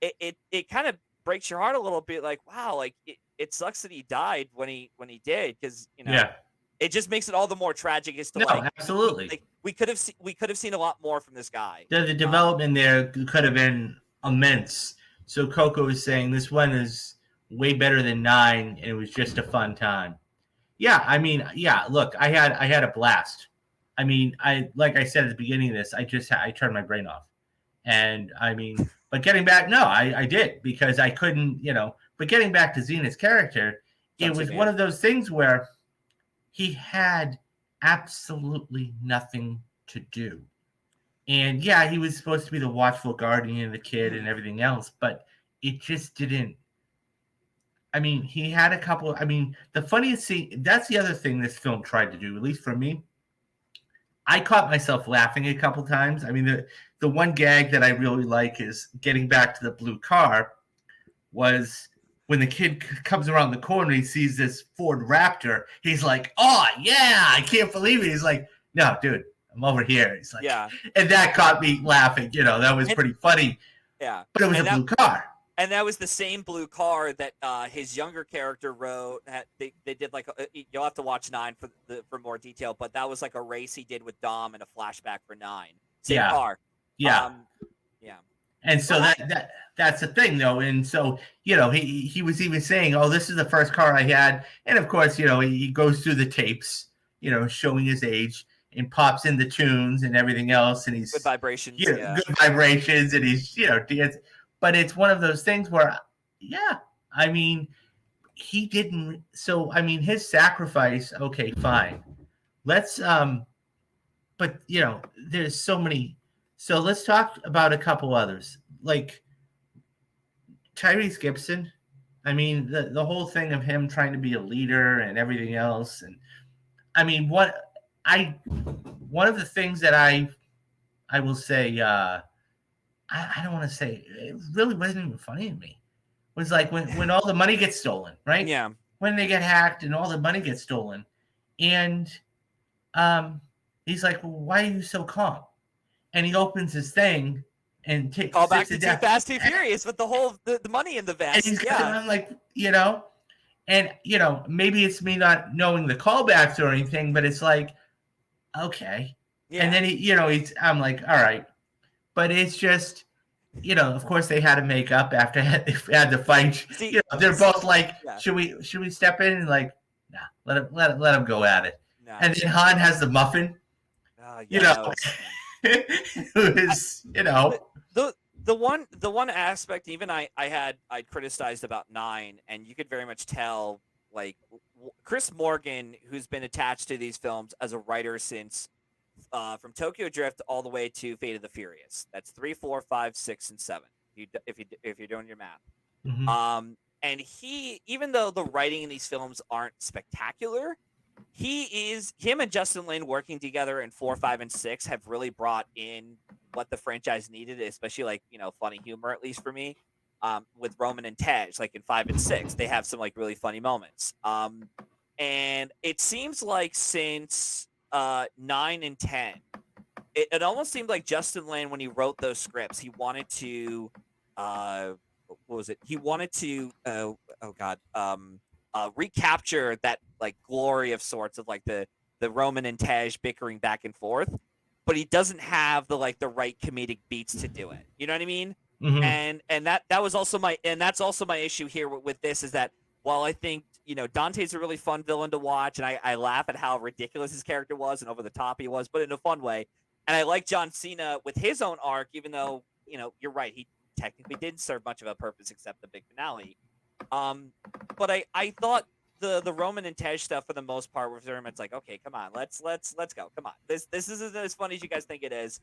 it kind of breaks your heart a little bit. Like, wow, like it sucks that he died when he did, because Yeah. it just makes it all the more tragic as to No, like absolutely. we could have seen a lot more from this guy. The development there could have been immense. So Coco is saying this one is way better than 9, and it was just a fun time. Yeah, I mean, yeah. Look, I had a blast. I mean, like I said at the beginning of this, I turned my brain off, and I mean, but getting back, no, I did because I couldn't, But getting back to Xena's character, it John was Cena, one yeah. of those things where he had absolutely nothing to do. And yeah, he was supposed to be the watchful guardian of the kid and Mhm. everything else, but it just didn't. I mean, he had a couple. I mean, the funniest scene. That's the other thing this film tried to do, at least for me. I caught myself laughing a couple times. I mean, the one gag that I really like is getting back to the blue car. Was when the kid comes around the corner, he sees this Ford Raptor. He's like, "Oh yeah, I can't believe it." He's like, "No, dude, I'm over here." He's like, Yeah. and that caught me laughing. You know, that was pretty funny. Yeah, but it was a blue car. And that was the same blue car that his younger character wrote. They did like you'll have to watch 9 for more detail, but that was like a race he did with Dom and a flashback for 9. Same car. Yeah. Yeah. And so that's the thing though. And so, you know, he was even saying, "Oh, this is the first car I had." And of course, you know, he goes through the tapes, you know, showing his age and pops in the tunes and everything else. And he's good vibrations. Good vibrations. And he's, you know, dancing. But it's one of those things where, yeah, I mean, he didn't. So, I mean, his sacrifice, okay, fine. Let's, but, you know, there's so many. So let's talk about a couple others. Like Tyrese Gibson. I mean, the whole thing of him trying to be a leader and everything else. And I mean, one of the things that I will say, I don't want to say it really wasn't even funny to me. It was like when all the money gets stolen, right? Yeah. When they get hacked and all the money gets stolen, and he's like, "Well, why are you so calm?" And he opens his thing and takes call back to Too Fast, Too Furious with the whole the money in the vest. And I'm like, you know, and you know, maybe it's me not knowing the callbacks or anything, but it's like, okay. Yeah. And then I'm like, all right. But it's just, you know, of course they had to make up after they had to fight. See, you know, they're both like, should we step in? And like, nah, let him go at it. Nah, and then Han has the muffin. You know, was, you know, the one aspect even I criticized about 9, and you could very much tell, like Chris Morgan, who's been attached to these films as a writer since. From Tokyo Drift all the way to Fate of the Furious. That's 3, 4, 5, 6, and 7. If you're doing your math. Mm-hmm. And he, even though the writing in these films aren't spectacular, him and Justin Lin working together in 4, 5, and 6 have really brought in what the franchise needed, especially like, you know, funny humor, at least for me. With Roman and Tej, like in 5 and 6, they have some like really funny moments. And it seems like since 9 and 10, it almost seemed like Justin Lin, when he wrote those scripts, he wanted to what was it? He wanted to recapture that like glory of sorts of like the Roman and Tej bickering back and forth, but he doesn't have the right comedic beats to do it. You know what I mean? Mm-hmm. And that was also that's also my issue here with this, is that while I think, you know, Dante's a really fun villain to watch, and I laugh at how ridiculous his character was and over the top he was, but in a fun way. And I like John Cena with his own arc, even though, you know, you're right, he technically didn't serve much of a purpose except the big finale. But I thought the Roman and Tej stuff for the most part was very much like, okay, come on, let's go, come on. This isn't as funny as you guys think it is.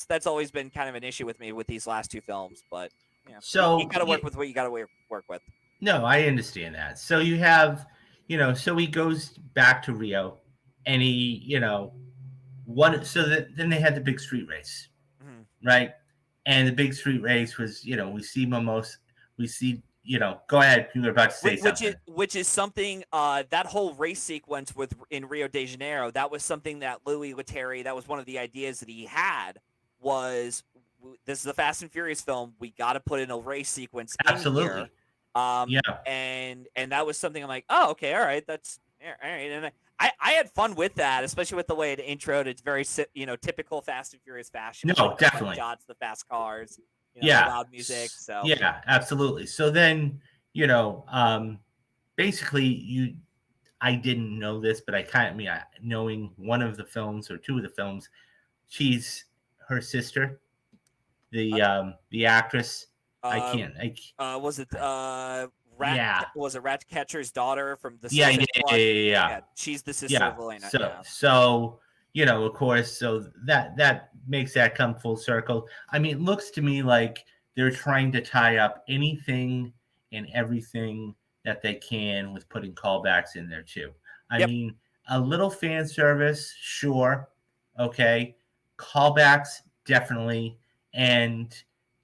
That's always been kind of an issue with me with these last 2 films, but yeah. So you got to work with what you got to work with. No, I understand that. So you have, you know, so he goes back to Rio, and he, you know, then they had the big street race, mm-hmm. right? And the big street race was, you know, we see, you know, go ahead, you were about to say something. Which is something, that whole race sequence in Rio de Janeiro, that was something that Louis Leterrier, that was one of the ideas that he had, was this is a Fast and Furious film, we got to put in a race sequence. Absolutely. In here. And that was something I'm like, oh, okay, all right, that's all right. And I had fun with that, especially with the way it introed. It's very, you know, typical Fast and Furious fashion. No, definitely. Shots, the fast cars, you know, loud music. So yeah, absolutely. So then, you know, basically I didn't know this, but knowing one of the films or 2 of the films, she's her sister, the actress. Was it was it Ratcatcher's daughter from the yeah. She's the sister of Elena. So you know, of course, so that makes that come full circle. I mean, it looks to me like they're trying to tie up anything and everything that they can with putting callbacks in there too. I Yep. mean, a little fan service, sure, okay. Callbacks, definitely, and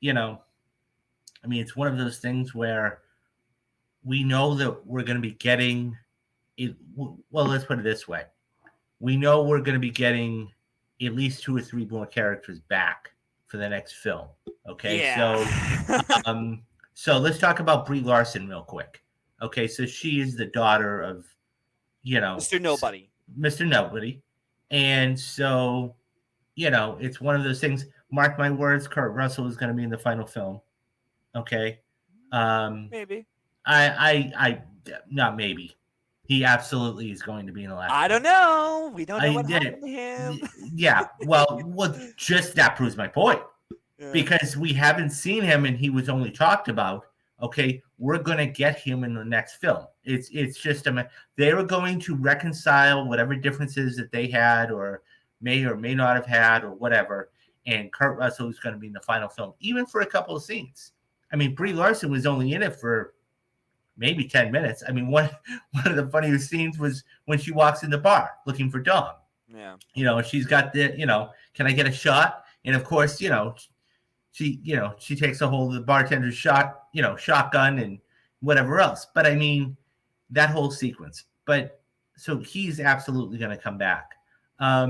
you know, I mean, it's one of those things where we know that we're going to be getting it. Well, let's put it this way: we know we're going to be getting at least 2 or 3 more characters back for the next film. Okay, Yeah. so let's talk about Brie Larson real quick. Okay, so she is the daughter of Mr. Nobody. Mr. Nobody, and so it's one of those things. Mark my words, Kurt Russell is going to be in the final film. Okay, Maybe. I not maybe. He absolutely is going to be in the last. I don't know. We don't know what did. happened to him. Yeah, well, just that proves my point. Yeah. Because we haven't seen him and he was only talked about. Okay, we're going to get him in the next film. It's just they were going to reconcile whatever differences that they had or may not have had or whatever. And Kurt Russell is going to be in the final film, even for a couple of scenes. I mean, Brie Larson was only in it for maybe 10 minutes. I mean, one of the funniest scenes was when she walks in the bar looking for Dom. Yeah. She's got the, can I get a shot? And of course, she takes a hold of the bartender's shotgun and whatever else. But I mean, that whole sequence. But so he's absolutely going to come back. I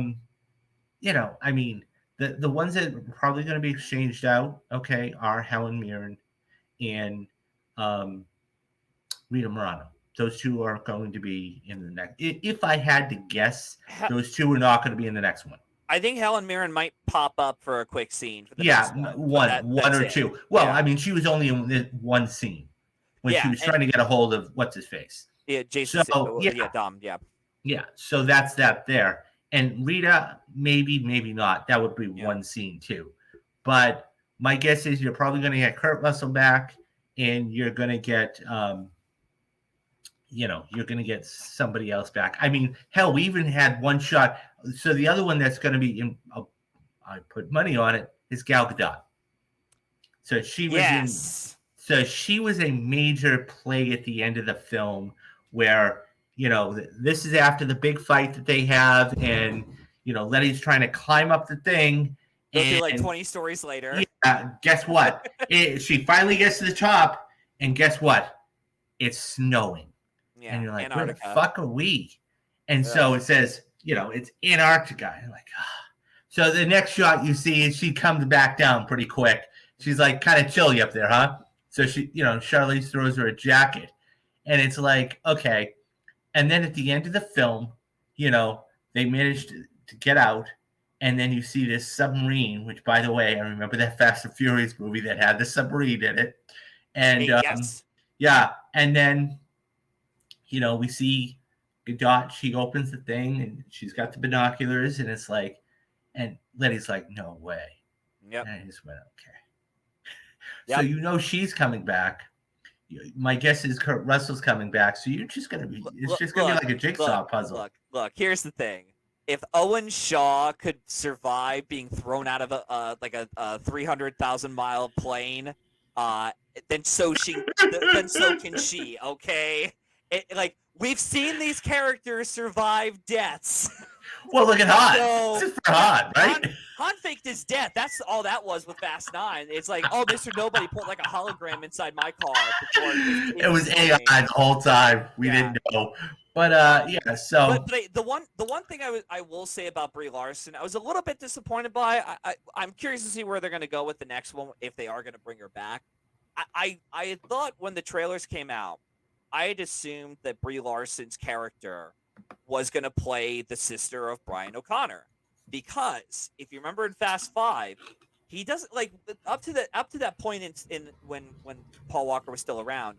mean, the ones that are probably going to be exchanged out, okay, are Helen Mirren and Rita Moreno. Those two are going to be in the next. If I had to guess, those two are not going to be in the next one. I think Helen Mirren might pop up for a quick scene for the next one. One or two. Well, I mean, she was only in one scene when she was trying to get a hold of what's his face. Yeah, Jason. So, Dom. Yeah. Yeah. So that's that there. And Rita, maybe not. That would be one scene too. But my guess is you're probably going to get Kurt Russell back, and you're going to get. You're going to get somebody else back. I mean, hell, we even had one shot. So the other one that's going to be in, I put money on it, is Gal Gadot. So she was she was a major play at the end of the film where, this is after the big fight that they have, and, Letty's trying to climb up the thing. And like 20 stories later. Yeah, guess what? She finally gets to the top, and guess what? It's snowing. Yeah, and you're like, Antarctica. Where the fuck are we? And so it says, it's Antarctica. And like, So the next shot you see is she comes back down pretty quick. She's like, kind of chilly up there, huh? So she, Charlize throws her a jacket. And it's like, okay. And then at the end of the film, they managed to get out. And then you see this submarine, which, by the way, I remember that Fast and Furious movie that had the submarine in it. And yeah. And then we see Gadot, she opens the thing and she's got the binoculars, and it's like, and Letty's like, no way. Yep. And I just went, okay. Yep. So she's coming back. My guess is Kurt Russell's coming back. So you're just gonna be it's just gonna be like a jigsaw puzzle. Look, here's the thing. If Owen Shaw could survive being thrown out of a 300,000-mile plane, then so can she, okay? We've seen these characters survive deaths. Well, look at Han. This is for Han, right? Han faked his death. That's all that was with Fast 9. It's like, oh, Mr. Nobody put like a hologram inside my car. It was AI the whole time. We didn't know. But so. But the one thing I will say about Brie Larson, I was a little bit disappointed by. I'm curious to see where they're going to go with the next one, if they are going to bring her back. I thought when the trailers came out, I had assumed that Brie Larson's character was going to play the sister of Brian O'Connor, because if you remember in Fast 5, he doesn't up to that point in when Paul Walker was still around.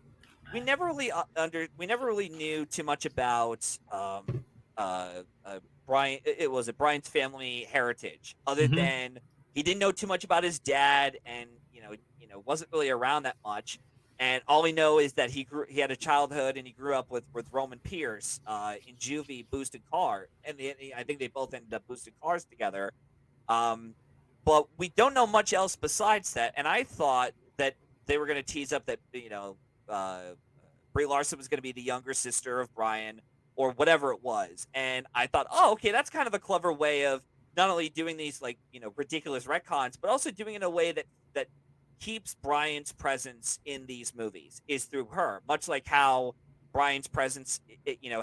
We never really knew too much about Brian. It was Brian's family heritage, other than he didn't know too much about his dad, and wasn't really around that much. And all we know is that he had a childhood, and he grew up with Roman Pierce in juvie boosted car, and I think they both ended up boosted cars together. But we don't know much else besides that. And I thought they were going to tease up that Brie Larson was going to be the younger sister of Brian or whatever it was, and I thought, oh, okay, that's kind of a clever way of not only doing these like ridiculous retcons, but also doing it in a way that keeps Brian's presence in these movies is through her, much like how Brian's presence,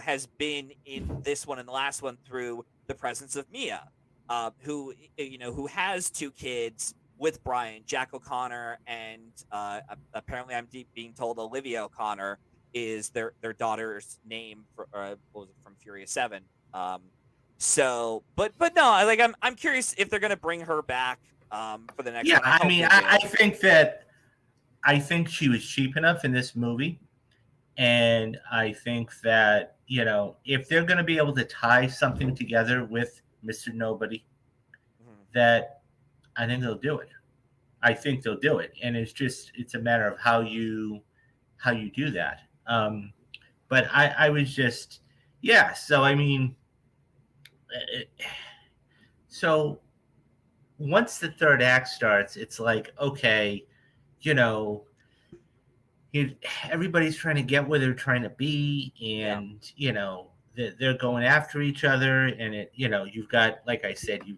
has been in this one and the last one through the presence of Mia, who has two kids with Brian, Jack O'Connor, and apparently I'm being told Olivia O'Connor is their daughter's name for what was it, from Furious 7. But no, like I'm curious if they're gonna bring her back for the next Yeah, one. I mean, I think she was cheap enough in this movie. And I think that, if they're going to be able to tie something together with Mr. Nobody, that I think they'll do it. I think they'll do it. And it's a matter of how you do that. But I was just, yeah. So, I mean, so once the third act starts, it's like, okay, everybody's trying to get where they're trying to be, and they're going after each other, and you've got, like I said, you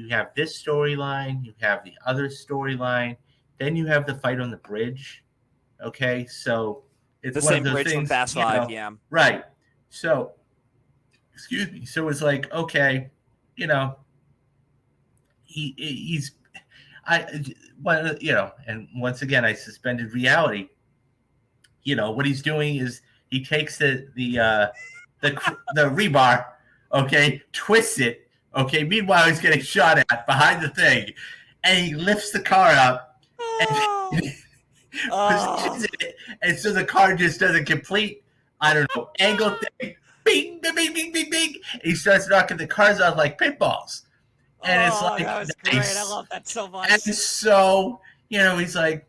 have this storyline, you have the other storyline, then you have the fight on the bridge. Okay, so it's the one same of those bridge things, from Fast Five, yeah, right. So, excuse me. So it's like, okay, he's and once again, I suspended reality. What he's doing is he takes the rebar, okay, twists it, okay. Meanwhile, he's getting shot at behind the thing, and he lifts the car up and positions it, and so the car just does a complete, I don't know, angle thing. Bing, bing, bing, bing, bing, bing. And he starts knocking the cars out like pitballs. And it's like, that was nice. great. I love that so much. And so, he's like,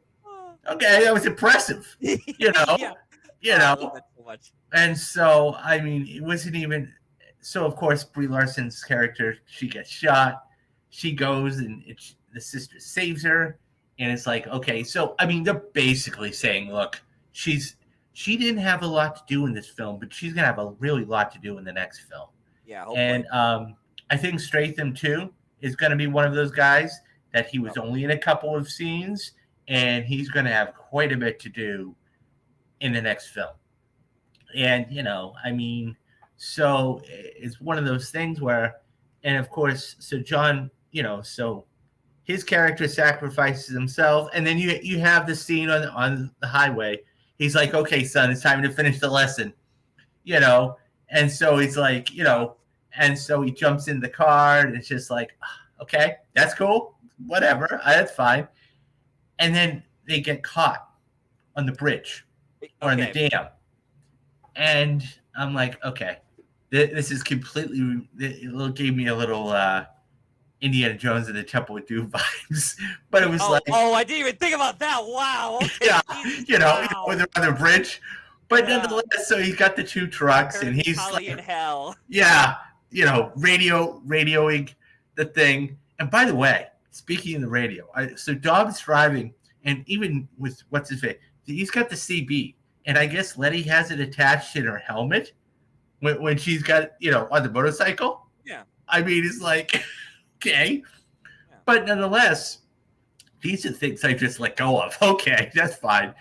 okay, that was impressive. Yeah. I love that so much. And so, I mean, it wasn't even. So, of course, Brie Larson's character, she gets shot. She goes, and the sister saves her. And it's like, okay, so I mean, they're basically saying, look, she didn't have a lot to do in this film, but she's gonna have a really lot to do in the next film. Yeah, hopefully. And I think Stratham too is going to be one of those guys that he was only in a couple of scenes, and he's going to have quite a bit to do in the next film. And I mean, so it's one of those things where, and of course, so John, so his character sacrifices himself, and then you have the scene on the highway. He's like, okay, son, it's time to finish the lesson, and so he's like, and so he jumps in the car, and it's just like, okay, that's cool, whatever, that's fine. And then they get caught on the bridge or on the dam, and I'm like, okay, this is completely. It gave me a little Indiana Jones and the Temple of Doom vibes, but it was I didn't even think about that. Wow. Okay. Yeah, with the bridge. But nonetheless, so he's got the two trucks, and he's like, in hell. Yeah, radioing the thing. And by the way, speaking of the radio, so Dom's driving, and even with what's his face, he's got the CB, and I guess Letty has it attached in her helmet when she's got on the motorcycle. Yeah, I mean, it's like, okay, but nonetheless, these are things I just let go of. Okay, that's fine.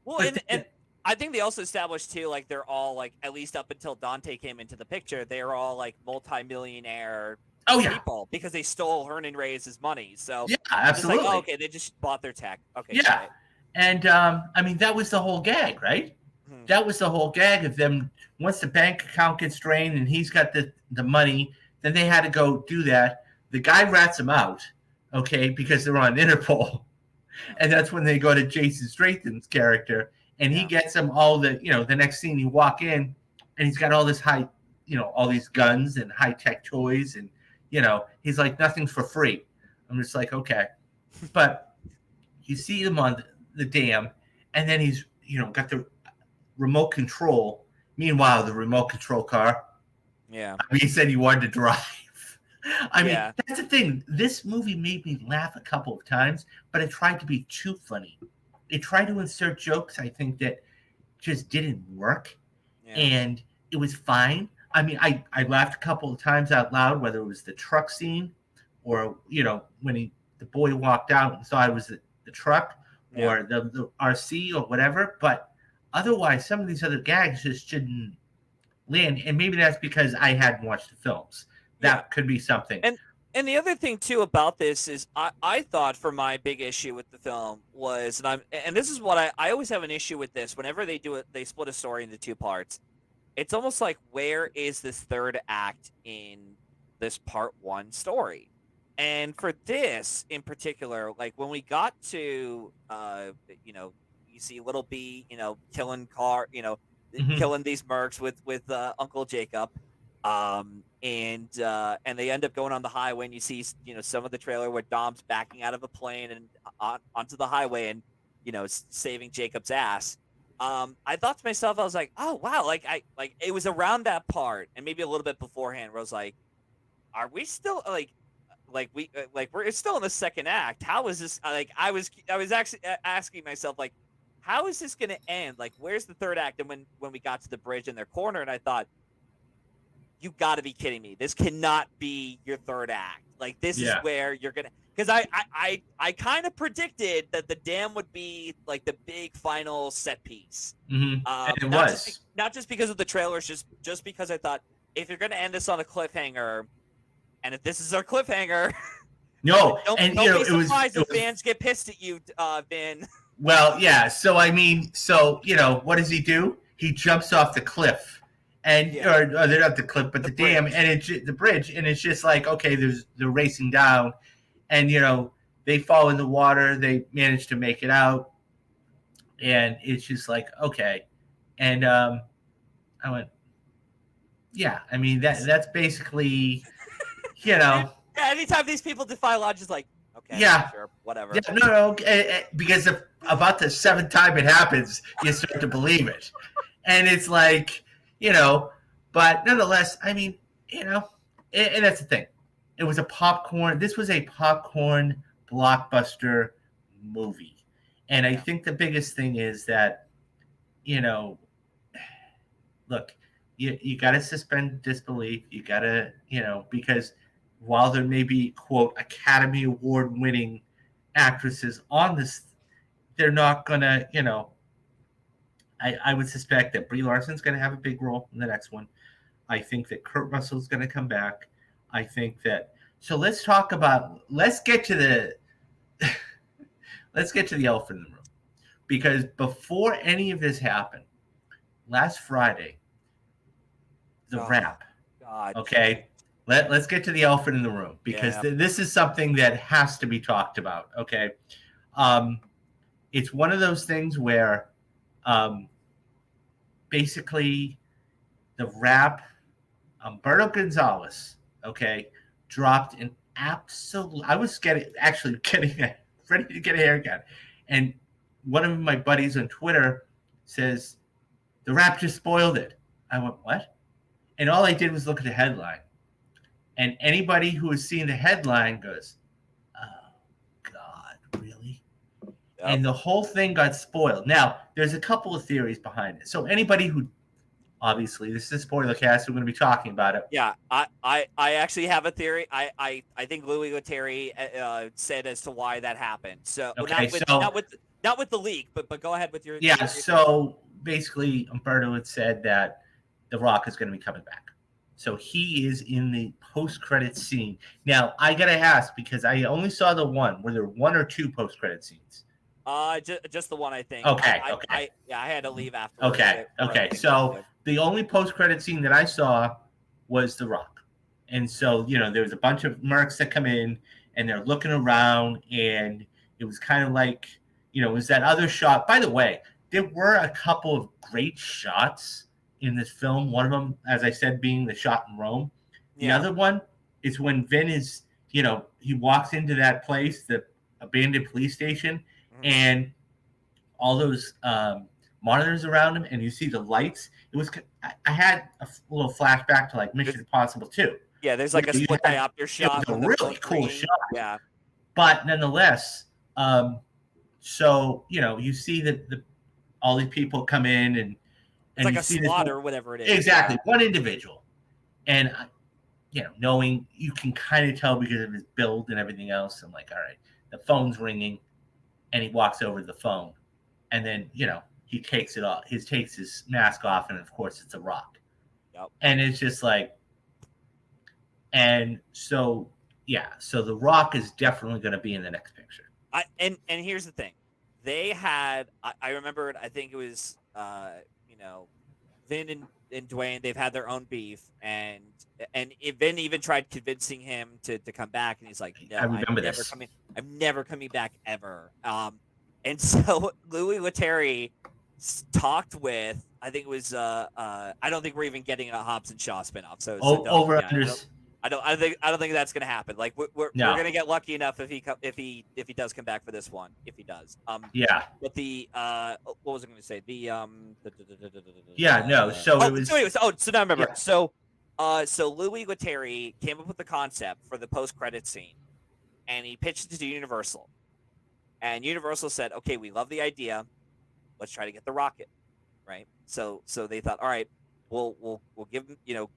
Well, and I think they also established too, like they're all like, at least up until Dante came into the picture, they were all like multi-millionaire people because they stole Hernan Reyes' money. So yeah, absolutely. Like, okay, they just bought their tech. Okay, yeah, and I mean that was the whole gag, right? Mm-hmm. That was the whole gag of them. Once the bank account gets drained and he's got the money, then they had to go do that. The guy rats him out, okay, because they're on Interpol, and that's when they go to Jason Statham's character. And he gets them all the next scene you walk in, and he's got all this all these guns and high-tech toys, and, he's like, nothing's for free. I'm just like, okay. But you see him on the dam, and then he's, got the remote control. Meanwhile, the remote control car. Yeah. I mean, he said he wanted to drive. I mean, that's the thing. This movie made me laugh a couple of times, but it tried to be too funny. it tried to insert jokes, I think, that just didn't work. Yeah. And it was fine. I mean, I laughed a couple of times out loud, whether it was the truck scene or, when the boy walked out and thought it was the truck or the RC or whatever. But otherwise, some of these other gags just didn't land. And maybe that's because I hadn't watched the films. That could be something. And the other thing too about this is I thought for my big issue with the film was, and this is what I always have an issue with this whenever they do it, they split a story into two parts. It's almost like, where is this third act in this part one story? And for this in particular, like when we got to you see Little B, killing killing these mercs with Uncle Jacob. And they end up going on the highway, and you see some of the trailer where Dom's backing out of a plane and onto the highway and saving Jacob's ass. I thought to myself, I was like, oh wow, like it was around that part and maybe a little bit beforehand where I was like, are we still we're still in the second act? How is this? Like I was actually asking myself, like, how is this going to end? Like, where's the third act? And when we got to the bridge in their corner, and I thought, you got to be kidding me. This cannot be your third act. Like, this is where you're going to, because I kind of predicted that the dam would be like the big final set piece. And it not was. not just because of the trailers, just because I thought, if you're going to end this on a cliffhanger, and if this is our cliffhanger, no, don't be surprised if fans get pissed at you, Vin. Well, yeah. So I mean, what does he do? He jumps off the cliff, and or they're not the cliff, but the dam, and it's the bridge, and it's just like, okay, they're racing down, and they fall in the water. They manage to make it out, and it's just like, okay, and I went, yeah. I mean that's basically, Anytime these people defy logic, is like, okay, sure, whatever. Yeah, no, because about the seventh time it happens, you start to believe it. And it's like, but nonetheless, I mean, and that's the thing. It was this was a popcorn blockbuster movie. And I think the biggest thing is that, look, you got to suspend disbelief. You got to, because while there may be, quote, Academy Award winning actresses on this, they're not going to, I would suspect that Brie Larson's going to have a big role in the next one. I think that Kurt Russell's going to come back. I think that, so let's get to the elephant in the room. Because before any of this happened, last Friday, the wrap. God. Okay. Let's get to the elephant in the room, because this is something that has to be talked about. Okay. It's one of those things where basically the wrap, Humberto Gonzalez, okay, dropped an absolute. I was getting ready to get a haircut, and one of my buddies on Twitter says, the wrap just spoiled it. I went, what? And all I did was look at the headline. And anybody who has seen the headline goes, oh, God, really? Yep. And the whole thing got spoiled. Now, there's a couple of theories behind it. So anybody who, obviously, this is a spoiler cast, we're going to be talking about it. Yeah, I actually have a theory. I think Louis Leterrier said as to why that happened. So, okay, not with the leak, but go ahead with your. Yeah, so basically, Humberto had said that The Rock is going to be coming back. So he is in the post-credit scene. Now, I got to ask, because I only saw the one. Were there one or two post-credit scenes? Just the one, I think. Okay, I had to leave afterwards. Okay. So the only post-credit scene that I saw was The Rock. And so, there was a bunch of mercs that come in, and they're looking around, and it was kind of like, it was that other shot. By the way, there were a couple of great shots in this film. One of them, as I said, being the shot in Rome. The other one is when Vin is, he walks into that place, the abandoned police station, and all those monitors around him, and you see the lights. It was, I had a little flashback to like Mission Impossible 2. Yeah, there's like a split diopter shot. It was a really cool shot. Yeah. But nonetheless, So you see that all these people come in It's and like you a see this slaughter, whatever it is. exactly one individual, and knowing you can kind of tell because of his build and everything else. I'm like, all right, the phone's ringing, and he walks over to the phone, and then he takes it off. He takes his mask off, and of course it's a rock. Yep. And it's just like, and so so the rock is definitely going to be in the next picture. And here's the thing, they had I remembered, I think it was Vin and Dwayne, they've had their own beef, and Vin even tried convincing him to come back, and he's like, no, I remember this. I'm never coming back ever. And so Louis Leterrier talked with, I think it was I don't think we're even getting a Hobbs and Shaw spinoff. So Over I don't think that's gonna happen. Like we're gonna get lucky enough if he does come back for this one, if he does. Yeah. But the what was I going to say? The no. So it was. So anyways, so now I remember. Yeah. So Louis Leterrier came up with the concept for the post-credit scene, and he pitched it to Universal, and Universal said, "Okay, we love the idea. Let's try to get the rocket." Right. So they thought, all right, we'll give him,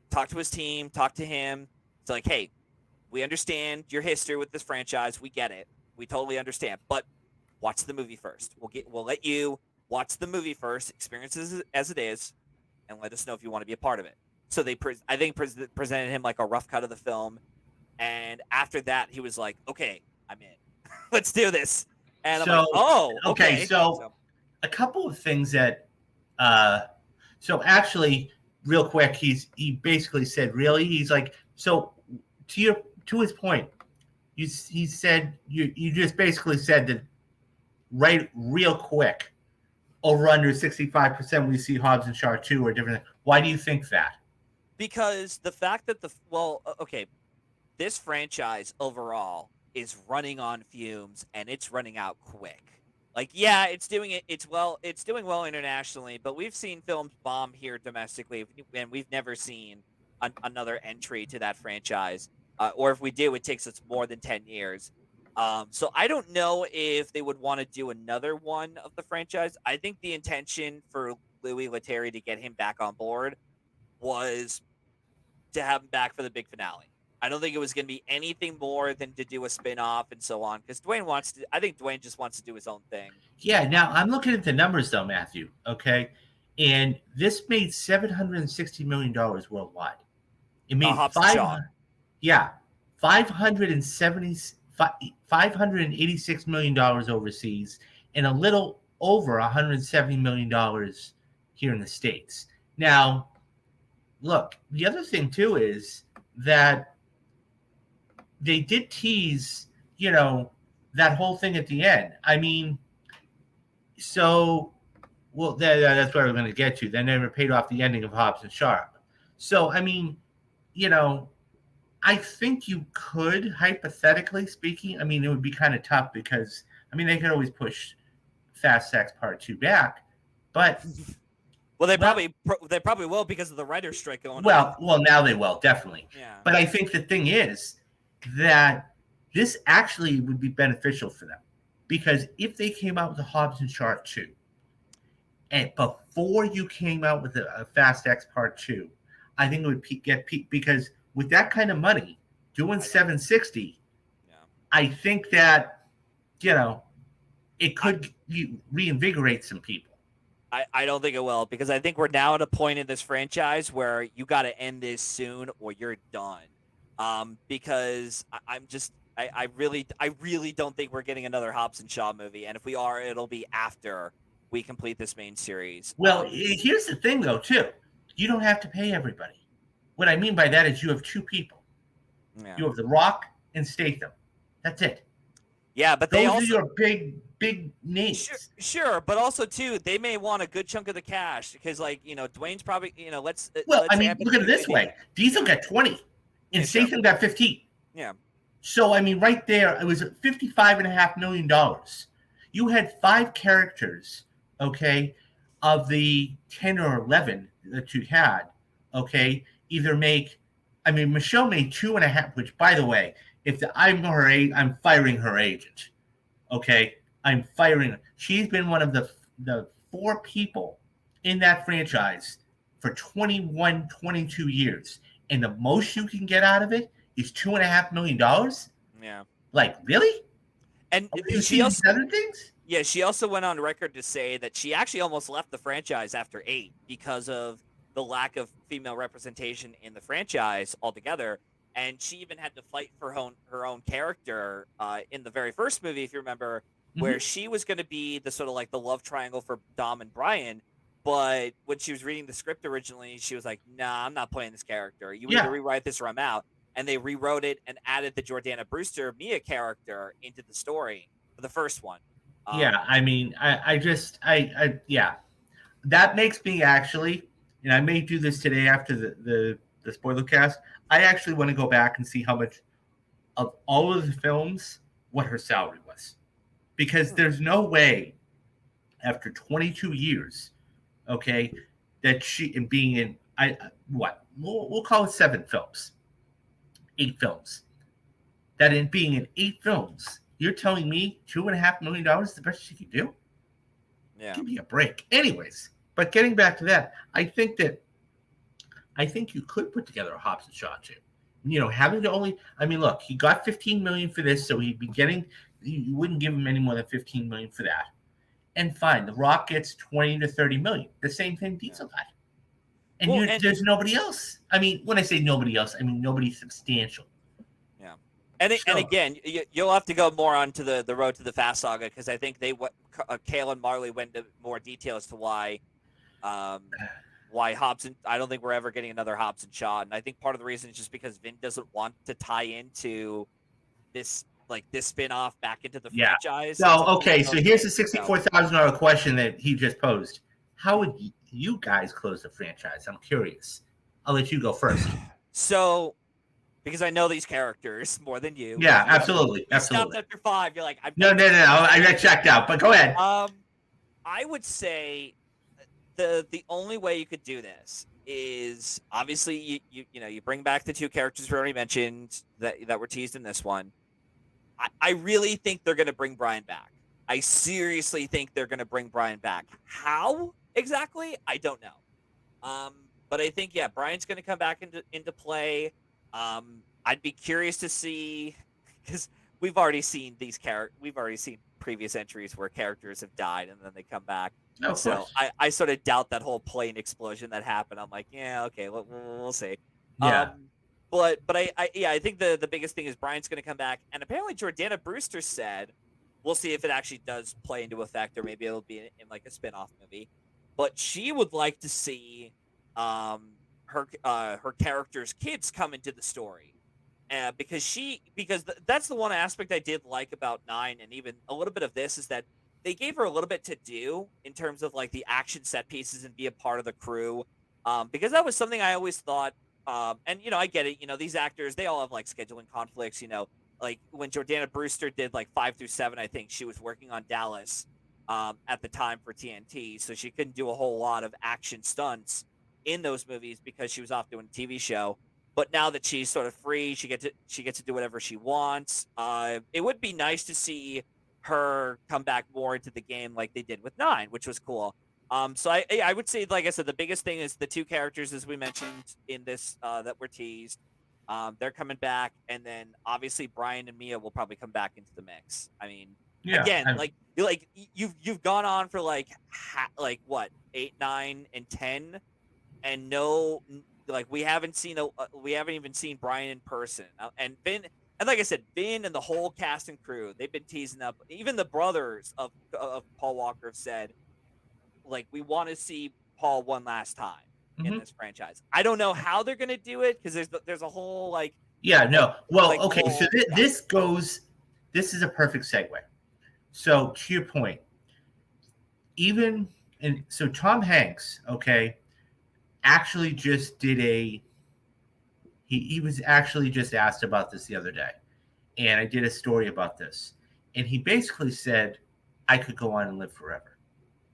talk to his team, talk to him. It's like, hey, we understand your history with this franchise. We get it. We totally understand. But watch the movie first. We'll let you watch the movie first, experience it as it is, and let us know if you want to be a part of it. So they, presented him like a rough cut of the film, and after that, he was like, "Okay, I'm in. Let's do this." And I'm like, "Oh, okay." So a couple of things that, so actually, real quick, he basically said, really, he's like, so to his point, he said you just basically said that. Right, real quick, over under 65%, we see Hobbs and Shaw 2 or different. Why do you think that? Because the fact that this franchise overall is running on fumes, and it's running out quick. Like, yeah, it's doing doing well internationally, but we've seen films bomb here domestically, and we've never seen another entry to that franchise. Or if we do, it takes us more than 10 years. So I don't know if they would want to do another one of the franchise. I think the intention for Louis Leterrier to get him back on board was to have him back for the big finale. I don't think it was going to be anything more than to do a spin-off and so on, because I think Dwayne just wants to do his own thing. Yeah, now I'm looking at the numbers though, Matthew, okay? And this made $760 million worldwide. It made $586 million overseas, and a little over $170 million here in the States. Now, look, the other thing too is that they did tease, that whole thing at the end. I mean, so, well, that's where we're going to get to. They never paid off the ending of Hobbs and Shaw. So, I mean, I think you could, hypothetically speaking, I mean, it would be kind of tough because, I mean, they could always push Fast X Part 2 back, but... Well, they probably will because of the writer's strike going on. Well, now they will, definitely. Yeah. But I think the thing is that this actually would be beneficial for them, because if they came out with a Hobbs and Shaw 2, and before you came out with a Fast X Part 2, I think it would get peaked, because with that kind of money, doing 760, I think that, it could reinvigorate some people. I don't think it will, because I think we're now at a point in this franchise where you got to end this soon or you're done. Because I really don't think we're getting another Hobbs and Shaw movie, and if we are, it'll be after we complete this main series. Well, here's the thing, though, too. You don't have to pay everybody. What I mean by that is you have two people. Yeah. You have The Rock and Statham. That's it. Yeah, but those are your big names. Sure, but also too, they may want a good chunk of the cash because, like, Dwayne's probably, let's. Well, I mean, look at it this way: Diesel got 20, and Statham got 15. Yeah. So I mean, right there, it was $55.5 million. You had 5 characters, okay, of the 10 or 11 that you had, okay. Either Michelle made 2.5, which, by the way, I'm firing her agent, okay? I'm firing her. She's been one of the 4 people in that franchise for 21, 22 years. And the most you can get out of it is $2.5 million. Yeah. Like, really? And Oh, you she see these also, other things? yeah, she also went on record to say that she actually almost left the franchise after 8 because of the lack of female representation in the franchise altogether. And she even had to fight for her own character in the very first movie, if you remember, where Mm-hmm. she was going to be the sort of like the love triangle for Dom and Brian. But when she was reading the script originally, she was like, "Nah, I'm not playing this character. You either Yeah. rewrite this or I'm out." And they rewrote it and added the Jordana Brewster Mia character into the story for the first one. Yeah. I mean, yeah. That makes me actually, and I may do this today after the spoiler cast. I actually want to go back and see how much of all of the films what her salary was, because there's no way after 22 years, okay, that she and being in what we'll call it 7 films, 8 films, that in being in 8 films, you're telling me $2.5 million is the best she could do? Yeah. Give me a break. Anyways, but getting back to that, I think you could put together a Hobbs and Shaw too. Having to only, I mean, look, he got 15 million for this, so he'd be getting. You wouldn't give him any more than 15 million for that. And fine, The Rock gets 20 to 30 million. The same thing Diesel got. And Well, and there's nobody else. I mean, when I say nobody else, I mean nobody substantial. yeah, and So again, you'll have to go more onto the road to the Fast Saga because I think Kale and Marley went into more detail as to um, why Hobbs and I don't think we're ever getting another Hobbs and Shaw, and I think part of the reason is just because Vin doesn't want to tie into this spin-off back into the yeah. franchise So until okay, so here's the so. $64,000 question that he just posed. How would you guys close the franchise? I'm curious. I'll let you go first. So because I know these characters more than you. Yeah, You absolutely, you stopped absolutely. after 5. You're like, I'm No, done no, with no, this. no. I got checked out. But go ahead. I would say the only way you could do this is obviously you bring back the 2 characters we already mentioned that were teased in this one. I really think they're going to bring Brian back. I seriously think they're going to bring Brian back. How exactly? I don't know. But I think Brian's going to come back into play. I'd be curious to see because we've already seen previous entries where characters have died and then they come back. No, of So course. I sort of doubt that whole plane explosion that happened. I'm like, yeah, okay, we'll see. Yeah. But I think the biggest thing is Brian's going to come back, and apparently Jordana Brewster said, we'll see if it actually does play into effect, or maybe it'll be in like a spin-off movie. But she would like to see her character's kids come into the story, because that's the one aspect I did like about 9, and even a little bit of this is that they gave her a little bit to do in terms of like the action set pieces and be a part of the crew, because that was something I always thought. And I get it. These actors, they all have like scheduling conflicts. Like when Jordana Brewster did like 5 through 7, I think she was working on Dallas at the time for TNT, so she couldn't do a whole lot of action stunts in those movies because she was off doing a TV show. But now that she's sort of free, she gets to do whatever she wants. It would be nice to see her come back more into the game like they did with 9, which was cool. So I would say, like I said, the biggest thing is the 2 characters, as we mentioned in this that were teased. They're coming back, and then obviously Brian and Mia will probably come back into the mix. I mean, Yeah. again, you've gone on for like what 8, 9, and 10, and no, like we haven't even seen Brian in person, and Vin. And like I said, Vin and the whole cast and crew, they've been teasing up. Even the brothers of Paul Walker have said, like, we want to see Paul one last time in Mm-hmm. this franchise. I don't know how they're gonna do it because there's a whole Yeah. No. Well, the okay. So whole this goes. This is a perfect segue. So to your point, even and so Tom Hanks, okay, actually just did a. He was actually just asked about this the other day, and I did a story about this, and he basically said, "I could go on and live forever."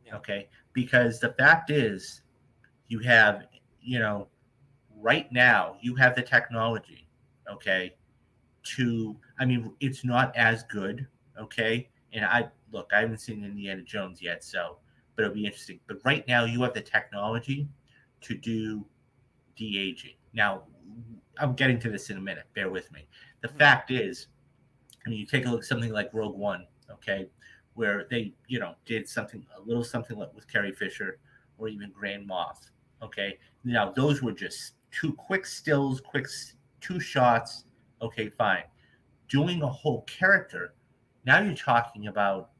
yeah. Okay, because the fact is, you have, right now you have the technology, okay, I mean, it's not as good, okay, and look, I haven't seen Indiana Jones yet, so but it'll be interesting. But right now, you have the technology to do de-aging. Now, I'm getting to this in a minute. Bear with me. The fact is, I mean, you take a look at something like Rogue One, okay, where they, did something a little something like with Carrie Fisher or even Grand Moff, okay. Now those were just two quick stills, two shots, okay, fine. Doing a whole character, now you're talking about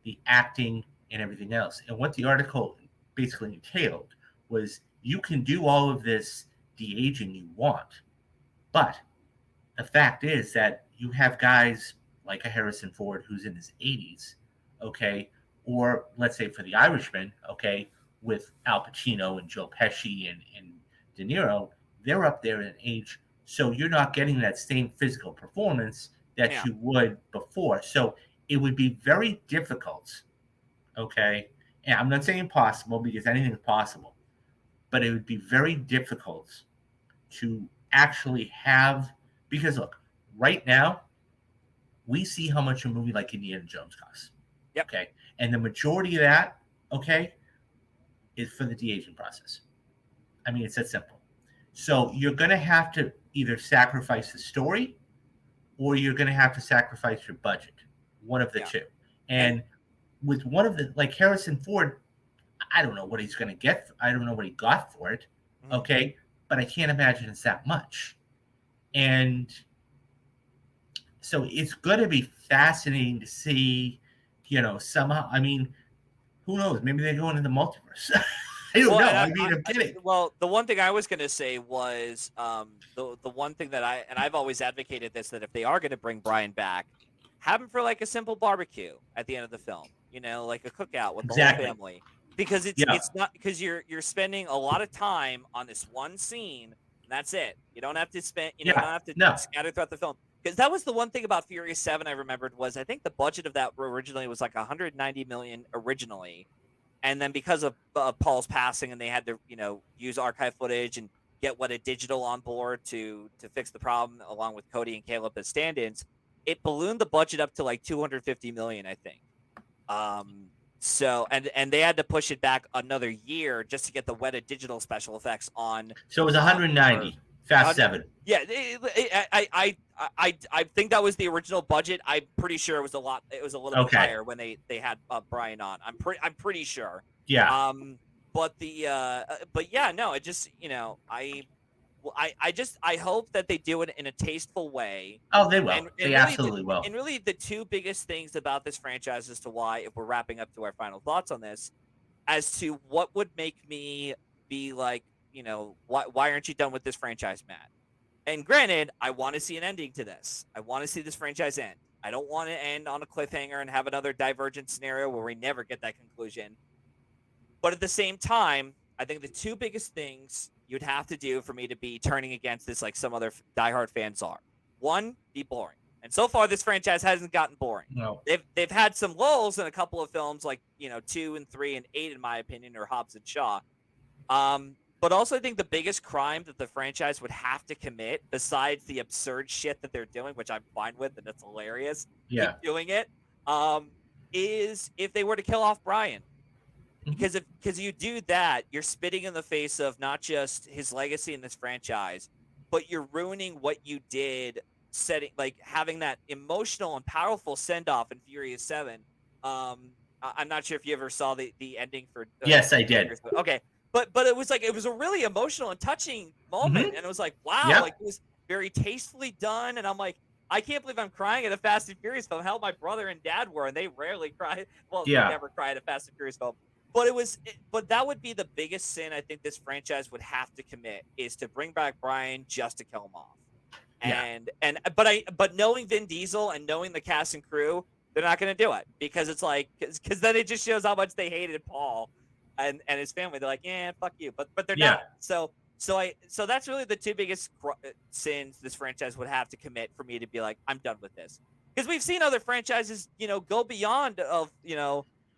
the acting and everything else. And what the article basically entailed was you can do all of this de aging you want, but the fact is that you have guys like a Harrison Ford who's in his 80s, okay, or let's say for The Irishman, okay, with Al Pacino and Joe Pesci and De Niro, they're up there in age, so you're not getting that same physical performance that you would before. So it would be very difficult, okay, and I'm not saying impossible because anything is possible, but it would be very difficult to actually have, because look, right now we see how much a movie like Indiana Jones costs. Yep. Okay. And the majority of that, okay, is for the de-aging process. I mean, it's that simple. So you're going to have to either sacrifice the story or you're going to have to sacrifice your budget. One of the two. And with one of the, like Harrison Ford, I don't know what he's going to get. I don't know what he got for it. Okay. But I can't imagine it's that much. And so it's going to be fascinating to see, somehow. I mean, who knows? Maybe they go into the multiverse. I don't know. I'm kidding. Well, the one thing I was going to say was the one thing that I've always advocated this, that if they are going to bring Brian back, have him for like a simple barbecue at the end of the film, like a cookout with the whole family, because it's not, because you're spending a lot of time on this one scene. And that's it. You don't have to spend, you don't have to scatter throughout the film. Because that was the one thing about Furious 7 I remembered was I think the budget of that originally was like 190 million originally. And then because of Paul's passing and they had to, use archive footage and get what a digital on board to fix the problem along with Cody and Caleb as stand-ins, it ballooned the budget up to like 250 million, I think. So and they had to push it back another year just to get the wetted digital special effects on. So it was 190. Fast 7. Yeah, I think that was the original budget. I'm pretty sure it was a lot. It was a little bit higher when they had Brian on. I'm pretty sure. Yeah. But yeah, no. It just I hope that they do it in a tasteful way. Oh, they will. And they really absolutely will. And really, the two biggest things about this franchise as to why, if we're wrapping up to our final thoughts on this, as to what would make me be like, why aren't you done with this franchise, Matt? And granted, I want to see an ending to this. I want to see this franchise end. I don't want to end on a cliffhanger and have another divergent scenario where we never get that conclusion. But at the same time, I think the two biggest things you'd have to do for me to be turning against this, like some other diehard fans are, one, be boring. And so far, this franchise hasn't gotten boring. No. They've had some lulls in a couple of films, like 2 and 3 and 8, in my opinion, or Hobbs and Shaw. But also, I think the biggest crime that the franchise would have to commit, besides the absurd shit that they're doing, which I'm fine with and it's hilarious, keep doing it, is if they were to kill off Brian. Because you do that, you're spitting in the face of not just his legacy in this franchise, but you're ruining what you did, having that emotional and powerful send-off in Furious 7. I'm not sure if you ever saw the ending for. Yes, I did. Okay. But it was a really emotional and touching moment, and it was like, wow, like it was very tastefully done, and I'm like, I can't believe I'm crying at a Fast and Furious film. Hell, my brother and dad were, and they rarely cry. Well, they never cry at a Fast and Furious film. But that would be the biggest sin I think this franchise would have to commit, is to bring back Brian just to kill him off. But knowing Vin Diesel and knowing the cast and crew, they're not going to do it, because it's like, because then it just shows how much they hated Paul and his family. They're like, yeah, fuck you, but they're not. So that's really the two biggest sins this franchise would have to commit for me to be like, I'm done with this. Because we've seen other franchises, go beyond of,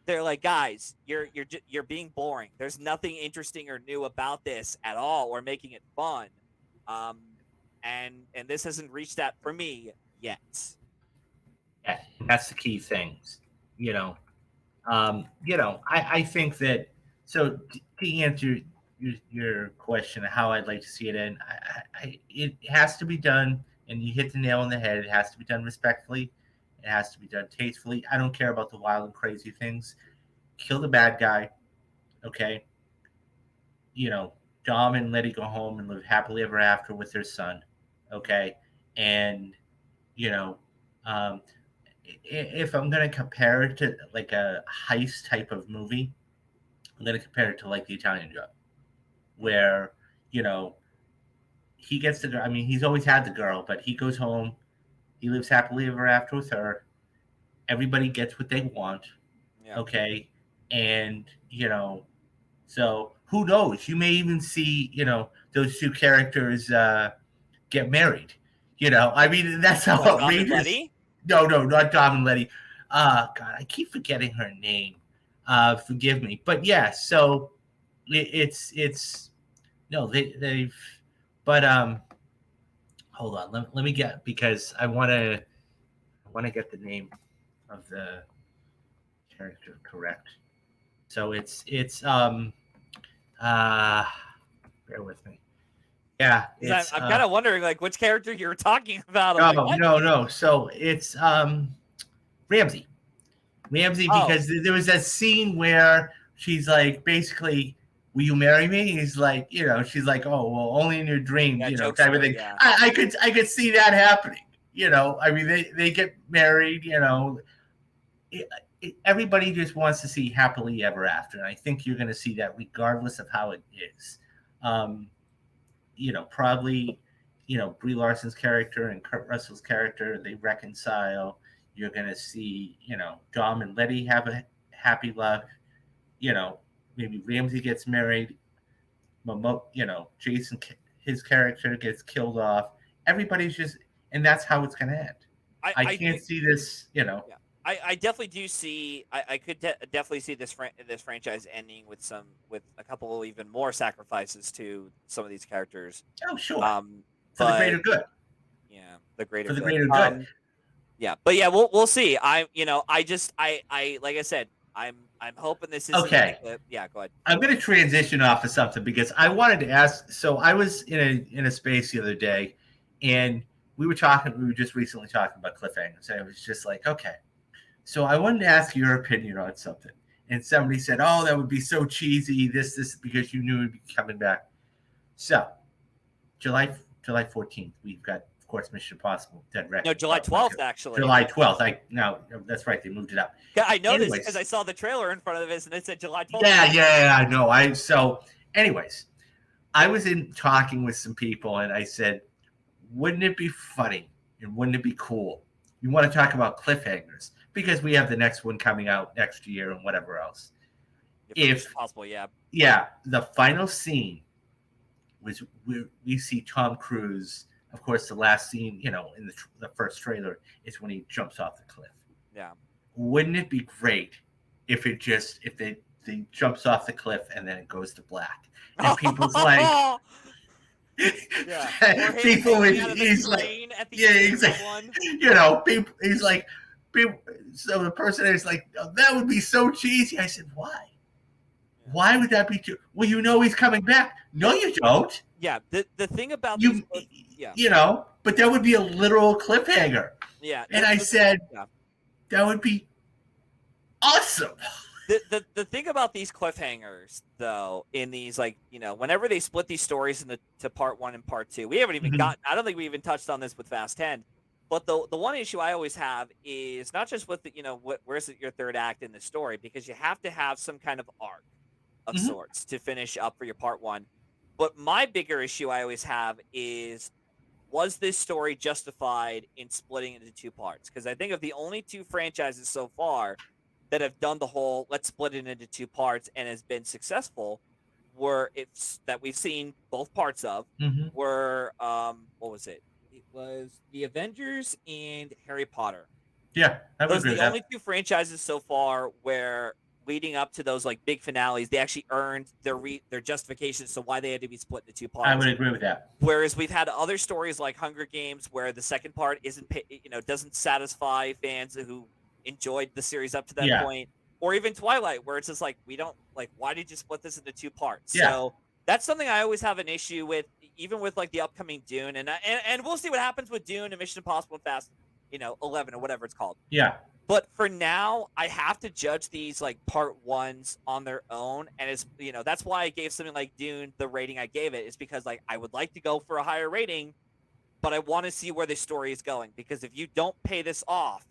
they're like, guys, you're being boring. There's nothing interesting or new about this at all, or making it fun. And this hasn't reached that for me yet. Yeah, that's the key things. I think that. So to answer your question, how I'd like to see it in, it has to be done, and you hit the nail on the head. It has to be done respectfully. It has to be done tastefully. I don't care about the wild and crazy things. Kill the bad guy, okay? You know, Dom and Letty go home and live happily ever after with their son, okay? And you know, um, if I'm gonna compare it to like a heist type of movie, I'm gonna compare it to like the Italian Job, where you know he gets the girl. I mean, he's always had the girl, but he goes home, he lives happily ever after with her. Everybody gets what they want, Yeah. okay, and so who knows? You may even see those two characters get married. I mean, that's how What, Dom and outrageous. Letty? No, not Dom and Letty. God, I keep forgetting her name. Forgive me, but yeah. So it's no, they've. But hold on. Let me get because I want to get the name of the character correct. So it's uh bear with me. Yeah, 'Cause it's I'm kind of wondering like which character you're talking about. I'm like, no, what? no. So it's Ramsey. Ramsey, Oh, because there was that scene where she's like, basically, will you marry me? He's like, she's like, oh, well, only in your dreams, yeah, type of jokester. thing. Yeah. I could see that happening. I mean, they get married. Everybody just wants to see happily ever after, and I think you're going to see that regardless of how it is. Um, probably, Brie Larson's character and Kurt Russell's character, they reconcile. You're going to see, Dom and Letty have a happy love. You know, Maybe Ramsey gets married. Jason, his character gets killed off. Everybody's just, and that's how it's going to end. I I do. can't see this, Yeah, I definitely do see. I could definitely see this franchise ending with a couple even more sacrifices to some of these characters. Oh, sure. Um, For the but greater good. yeah, the greater For the good. greater good. Yeah, but yeah, we'll see. I just I like I said, I'm hoping this isn't Okay. like yeah. Go ahead. I'm going to transition off of something because I wanted to ask. So I was in a space the other day, and we were talking. We were just recently talking about cliffhangers, and it was just like, okay. So I wanted to ask your opinion on something, and somebody said, "Oh, that would be so cheesy. This because you knew it'd be coming back." So July 14th, we've got, of course, Mission Impossible: Dead No, Reckoning. July 12th actually. July 12th. That's right. They moved it up. Yeah, I know this Anyways, because I saw the trailer in front of this and it said July 12th. yeah. I know. Anyways, I was in talking with some people, and I said, wouldn't it be funny and wouldn't it be cool? You want to talk about cliffhangers because we have the next one coming out next year and whatever else. If possible, yeah. Yeah, the final scene was we see Tom Cruise. Of course, the last scene, in the first trailer is when he jumps off the cliff. Yeah. Wouldn't it be great if they jumps off the cliff and then it goes to black and people's like. Yeah. People, he's like, yeah, exactly. People, he's like, people. So the person is like, oh, that would be so cheesy. I said, why? Why would that be too? Well, he's coming back. No, you don't. Yeah. The thing about but that would be a literal cliffhanger. Yeah. And I said, that would be awesome. The thing about these cliffhangers, though, in these whenever they split these stories into part 1 and part 2, we haven't even gotten. I don't think we even touched on this with Fast 10. But the one issue I always have is not just with where's your third act in the story, because you have to have some kind of arc of sorts to finish up for your part 1. But my bigger issue I always have is, was this story justified in splitting it into 2 parts? Because I think of the only 2 franchises so far that have done the whole let's split it into 2 parts and has been successful that we've seen both parts of were what was it? It was the Avengers and Harry Potter. Yeah, those are the only 2 franchises so far where leading up to those big finales, they actually earned their justification as to why they had to be split into 2 parts. I would agree with that. Whereas we've had other stories like Hunger Games where the second part doesn't satisfy fans who enjoyed the series up to that point. or even Twilight, where it's just like, we don't like, why did you split this into 2 parts? Yeah. So that's something I always have an issue with, even with like the upcoming Dune, and we'll see what happens with Dune and Mission Impossible and Fast, 11 or whatever it's called. Yeah. But for now, I have to judge these like part ones on their own, and it's that's why I gave something like Dune the rating I gave it, is because like I would like to go for a higher rating, but I want to see where the story is going, because if you don't pay this off,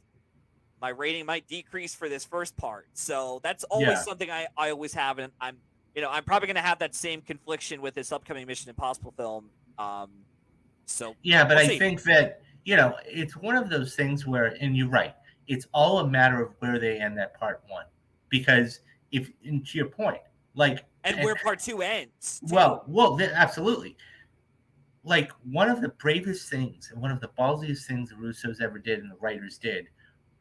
my rating might decrease for this first part. So that's always something I always have, and I'm probably going to have that same confliction with this upcoming Mission Impossible film. So yeah, but we'll I see. think that it's one of those things where, and you're right, it's all a matter of where they end that part 1, because and to your point, like, and where part 2 ends. Too. Well, absolutely. Like, one of the bravest things and one of the ballsiest things the Russos ever did and the writers did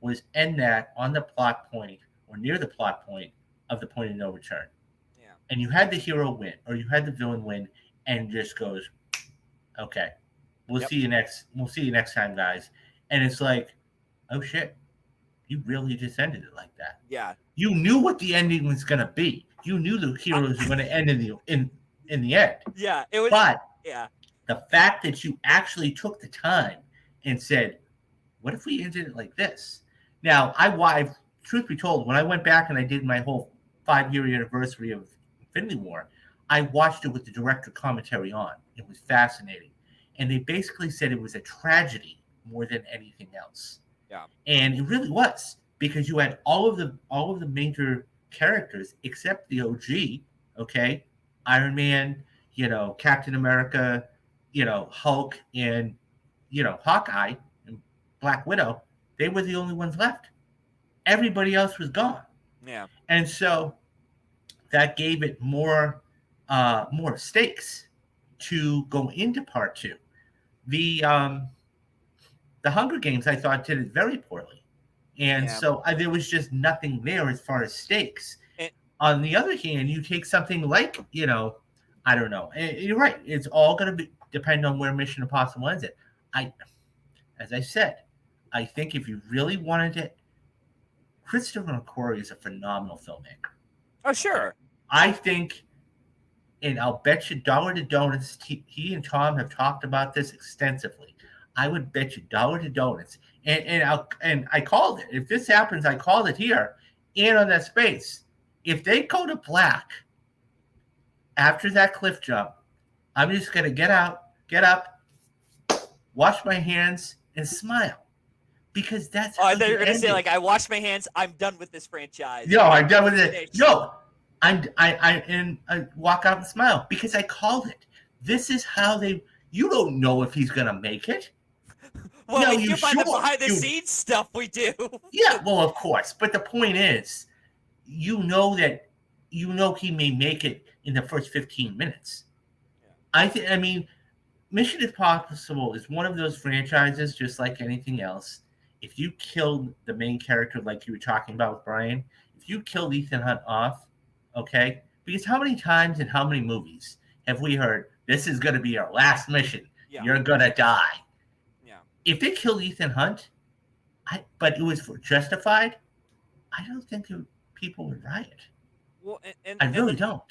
was end that on the plot point or near the plot point of the point of no return. Yeah. And you had the hero win, or you had the villain win, and just goes, okay, we'll see you next time, guys. And it's like, oh shit, you really just ended it like that. Yeah. You knew what the ending was going to be. You knew the heroes were going to end in the end. Yeah, it was. But yeah, the fact that you actually took the time and said, what if we ended it like this? Now, truth be told, when I went back and I did my whole 5-year anniversary of Infinity War, I watched it with the director commentary on. It was fascinating. And they basically said it was a tragedy more than anything else. Yeah. And it really was, because you had all of the major characters except the OG, okay? Iron Man, Captain America, Hulk, and Hawkeye and Black Widow. They were the only ones left. Everybody else was gone. Yeah. And so that gave it more stakes to go into part 2. The Hunger Games, I thought, did it very poorly. And so there was just nothing there as far as stakes. On the other hand, you take something like, I don't know. You're right. It's all going to depend on where Mission Impossible ends it. As I said, I think if you really wanted to, Christopher McQuarrie is a phenomenal filmmaker. Oh, sure. I think, and I'll bet you dollar to donuts, he and Tom have talked about this extensively. I would bet you dollar to donuts. And I called it. If this happens, I called it here and on that space. If they go to black after that cliff jump, I'm just going to get up, wash my hands, and smile. Because that's how I thought you were going to say, like, I wash my hands, I'm done with this franchise. No, I'm done with it. No, I walk out and smile because I called it. This is how you don't know if he's going to make it. Well, we do by the behind-the-scenes stuff we do. Yeah, well, of course. But the point is, he may make it in the first 15 minutes. Yeah. Mission Impossible is one of those franchises, just like anything else. If you killed the main character, like you were talking about with Brian, if you killed Ethan Hunt off, okay? Because how many times in how many movies have we heard, this is going to be our last mission. Yeah. You're going to die. If they killed Ethan Hunt, but it was justified, I don't think people would riot. Well, I really don't.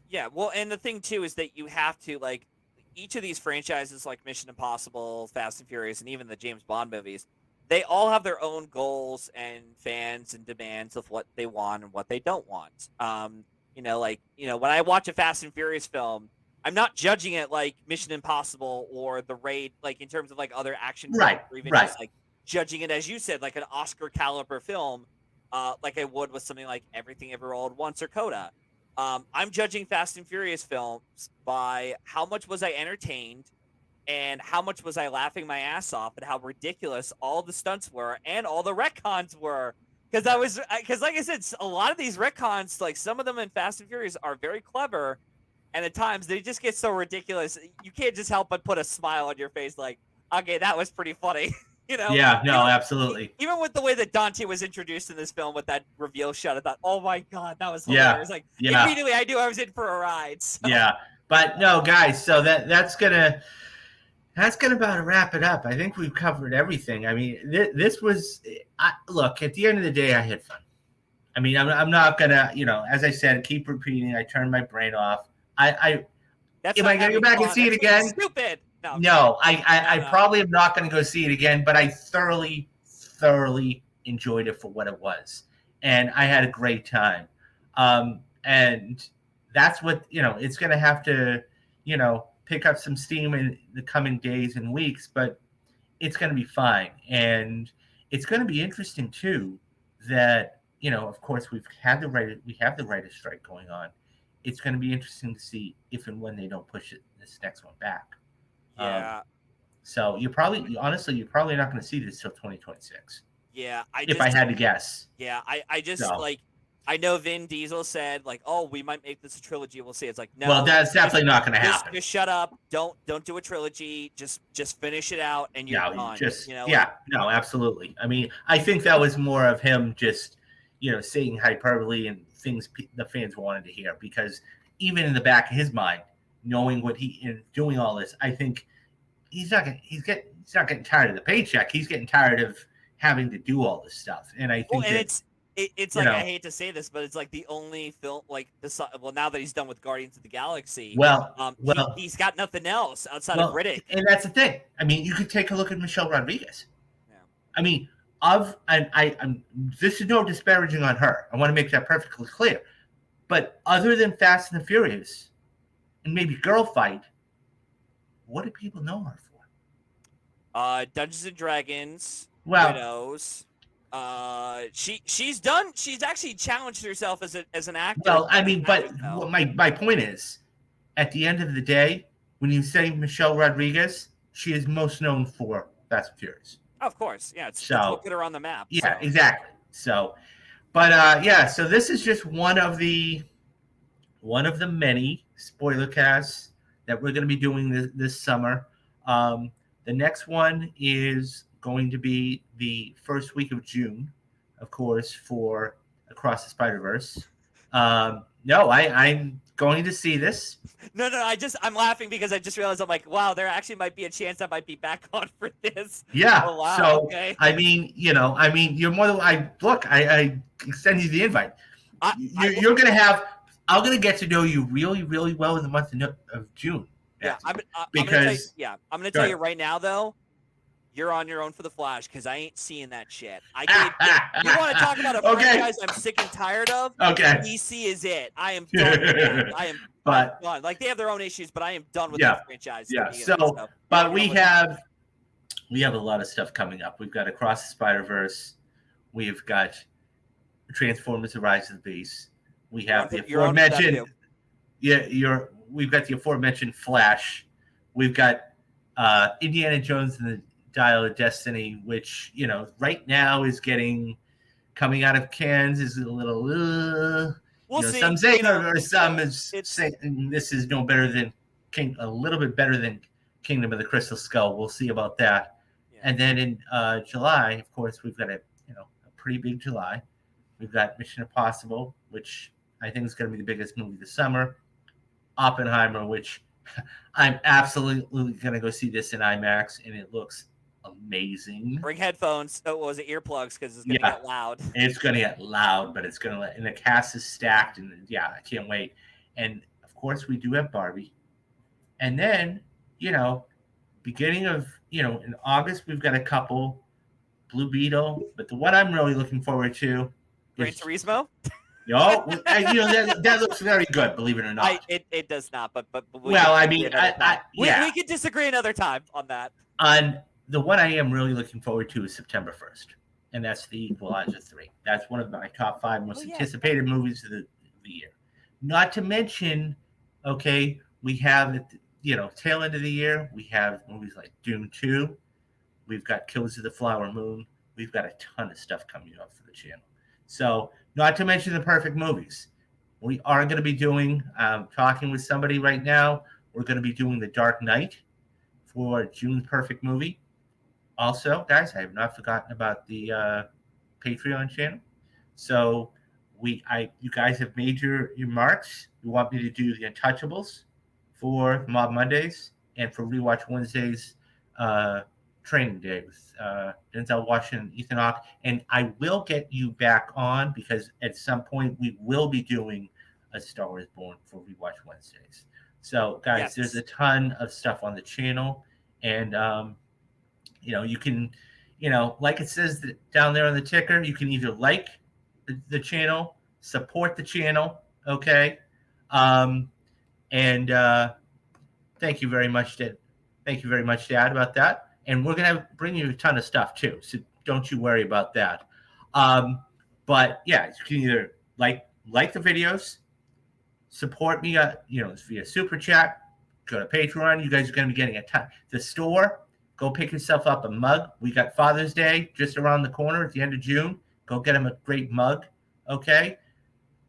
Yeah, well, and the thing too is that you have to, like, each of these franchises, like Mission Impossible, Fast and Furious, and even the James Bond movies, they all have their own goals and fans and demands of what they want and what they don't want. When I watch a Fast and Furious film, I'm not judging it like Mission Impossible or The Raid, like in terms of like other action films, or even just like judging it, as you said, like an Oscar caliber film, like I would with something like Everything Everywhere All at Once or Coda. I'm judging Fast and Furious films by how much was I entertained and how much was I laughing my ass off at how ridiculous all the stunts were and all the retcons were. Because like I said, a lot of these retcons, like some of them in Fast and Furious, are very clever. And at times, they just get so ridiculous, you can't just help but put a smile on your face like, okay, that was pretty funny. Yeah, no, absolutely. Even with the way that Dante was introduced in this film with that reveal shot, I thought, oh my God, that was hilarious. Immediately I knew I was in for a ride. So. Yeah, but no, guys, so that's gonna about wrap it up. I think we've covered everything. I mean, this was, look, at the end of the day, I had fun. I mean, I'm not gonna, as I said, keep repeating. I turn my brain off. That's Am not I gonna go having back and fun. see it That's being again? stupid. No, No, I no. probably am not going to go see it again, but I thoroughly enjoyed it for what it was, and I had a great time. And that's what it's going to have to, pick up some steam in the coming days and weeks, but it's going to be fine, and it's going to be interesting too. That of course, we have the writer's strike going on. It's going to be interesting to see if and when they don't push this next one back. Um, Yeah. so you're probably not going to see this till 2026. Yeah. If I had to guess. Yeah. I just So, like, I know Vin Diesel said like, oh, we might make this a trilogy. We'll see. It's like, well, no, that's definitely not going to just happen. just shut up. Don't do a trilogy. Just finish it out and you're No, done. no, absolutely. I mean, I think that was more of him just, saying hyperbole and things the fans wanted to hear, because even in the back of his mind, knowing what he is doing all this, I think he's not getting tired of the paycheck. He's getting tired of having to do all this stuff. And I think it's like, I hate to say this, but it's like the only film like this. Well, now that he's done with Guardians of the Galaxy, well, he's got nothing else outside of Riddick. And that's the thing. I mean, you could take a look at Michelle Rodriguez. Yeah. I mean, I'm this is no disparaging on her. I want to make that perfectly clear. But other than Fast and the Furious and maybe Girl Fight, what do people know her for? Dungeons and Dragons, Well, Widows. She's actually challenged herself as an actor. Well, I mean, but my point is, at the end of the day, when you say Michelle Rodriguez, she is most known for Fast and Furious. Of course, yeah. That's what put her on the map. Yeah, exactly. So, but so this is just one of the many spoiler casts that we're going to be doing this summer. The next one is going to be the first week of June, of course, for Across the Spider-Verse. No, I'm going to see this. No, I'm laughing because I just realized, I'm like, wow, there actually might be a chance I might be back on for this. Yeah. Oh, wow. So, okay. I mean, you're more than I extend you the invite. You're going to have. I'm going to get to know you really, really well in the month of June. Yeah, I'm going to tell you right now, though, you're on your own for the Flash, because I ain't seeing that shit. You want to talk about a franchise I'm sick and tired of? Okay. DC is it. I am done with that. I am done. Like, they have their own issues, but I am done with that franchise. Yeah. So, but we have a lot of stuff coming up. We've got Across the Spider-Verse. We've got Transformers: The Rise of the Beast. We have the aforementioned. We've got the aforementioned Flash. We've got Indiana Jones and the Dial of Destiny, which right now is coming out of cans is a little. We'll see. Some say or some is saying this is no better than a little bit better than Kingdom of the Crystal Skull. We'll see about that. Yeah. And then in July, of course, we've got a pretty big July. We've got Mission Impossible, which I think is going to be the biggest movie this summer. Oppenheimer, which I'm absolutely going to go see this in IMAX, and it looks amazing. Bring headphones. Oh, what was it? Earplugs, because it's going to get loud. It's going to get loud, but it's going to and the cast is stacked, and I can't wait. And of course, we do have Barbie. And then, beginning of, in August, we've got a couple. Blue Beetle, but the one I'm really looking forward to Gran Turismo? No, that looks very good, believe it or not. It does not, but we could disagree another time on that. On the one I am really looking forward to is September 1st, and that's The Equalizer 3. That's one of my top 5 most anticipated movies of the year. Not to mention, we have tail end of the year, we have movies like Dune 2. We've got Killers of the Flower Moon. We've got a ton of stuff coming up for the channel. So, not to mention the perfect movies. We are going to be doing, talking with somebody right now, we're going to be doing The Dark Knight for June's perfect movie. Also, guys, I have not forgotten about the Patreon channel. So, you guys have made your marks. You want me to do The Untouchables for Mob Mondays and for Rewatch Wednesdays, Training Day with Denzel Washington, Ethan Hawke, and I will get you back on because at some point we will be doing a Star Wars Born for Rewatch Wednesdays. So, guys, there's a Yes. ton of stuff on the channel, and you can, like it says down there on the ticker, you can either like the channel, support the channel, okay, and thank you very much, Dad. Thank you very much, Dad, about that. And we're gonna bring you a ton of stuff too, so don't you worry about that. But yeah, you can either like the videos, support me, via super chat. Go to Patreon. You guys are gonna be getting a ton. The store. Go pick yourself up a mug. We got Father's Day just around the corner at the end of June. Go get him a great mug. Okay.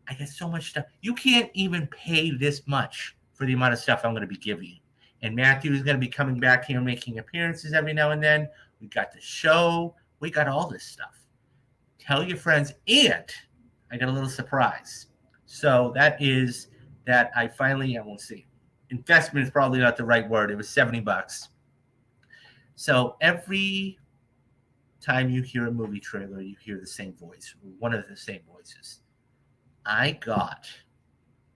I get so much stuff. You can't even pay this much for the amount of stuff I'm going to be giving you. And Matthew is going to be coming back here making appearances every now and then. We got the show. We got all this stuff. Tell your friends. And I got a little surprise. So that is that I won't see. Investment is probably not the right word. It was $70. So every time you hear a movie trailer, you hear the same voice, one of the same voices. I got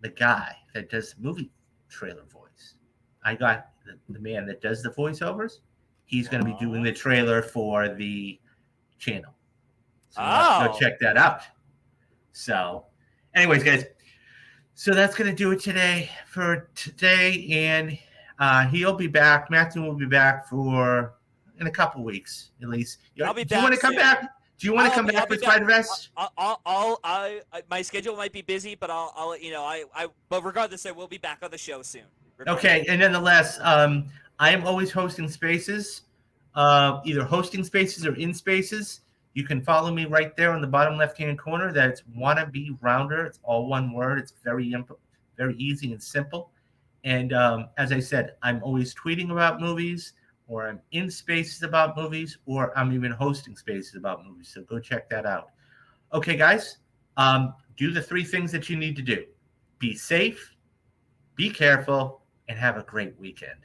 the guy that does the movie trailer voice. I got the man that does the voiceovers. He's going to be doing the trailer for the channel. So we'll have to go check that out. So, anyways, guys, so that's going to do it for today. And he'll be back. Matthew will be back in a couple weeks, at least. I'll be back. Do you want to come back? Do you want to come back for Spider-Verse? My schedule might be busy, but I'll let you know. But regardless, I will be back on the show soon. Okay, and nonetheless, I am always hosting spaces, either hosting spaces or in spaces. You can follow me right there on the bottom left-hand corner. That's Wannabe Rounder. It's all one word. It's very easy and simple. And as I said, I'm always tweeting about movies, or I'm in spaces about movies, or I'm even hosting spaces about movies. So go check that out. Okay, guys, do the 3 things that you need to do. Be safe, be careful, and have a great weekend.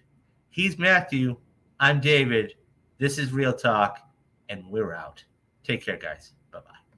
He's Matthew. I'm David. This is Real Talk, and we're out. Take care, guys. Bye-bye.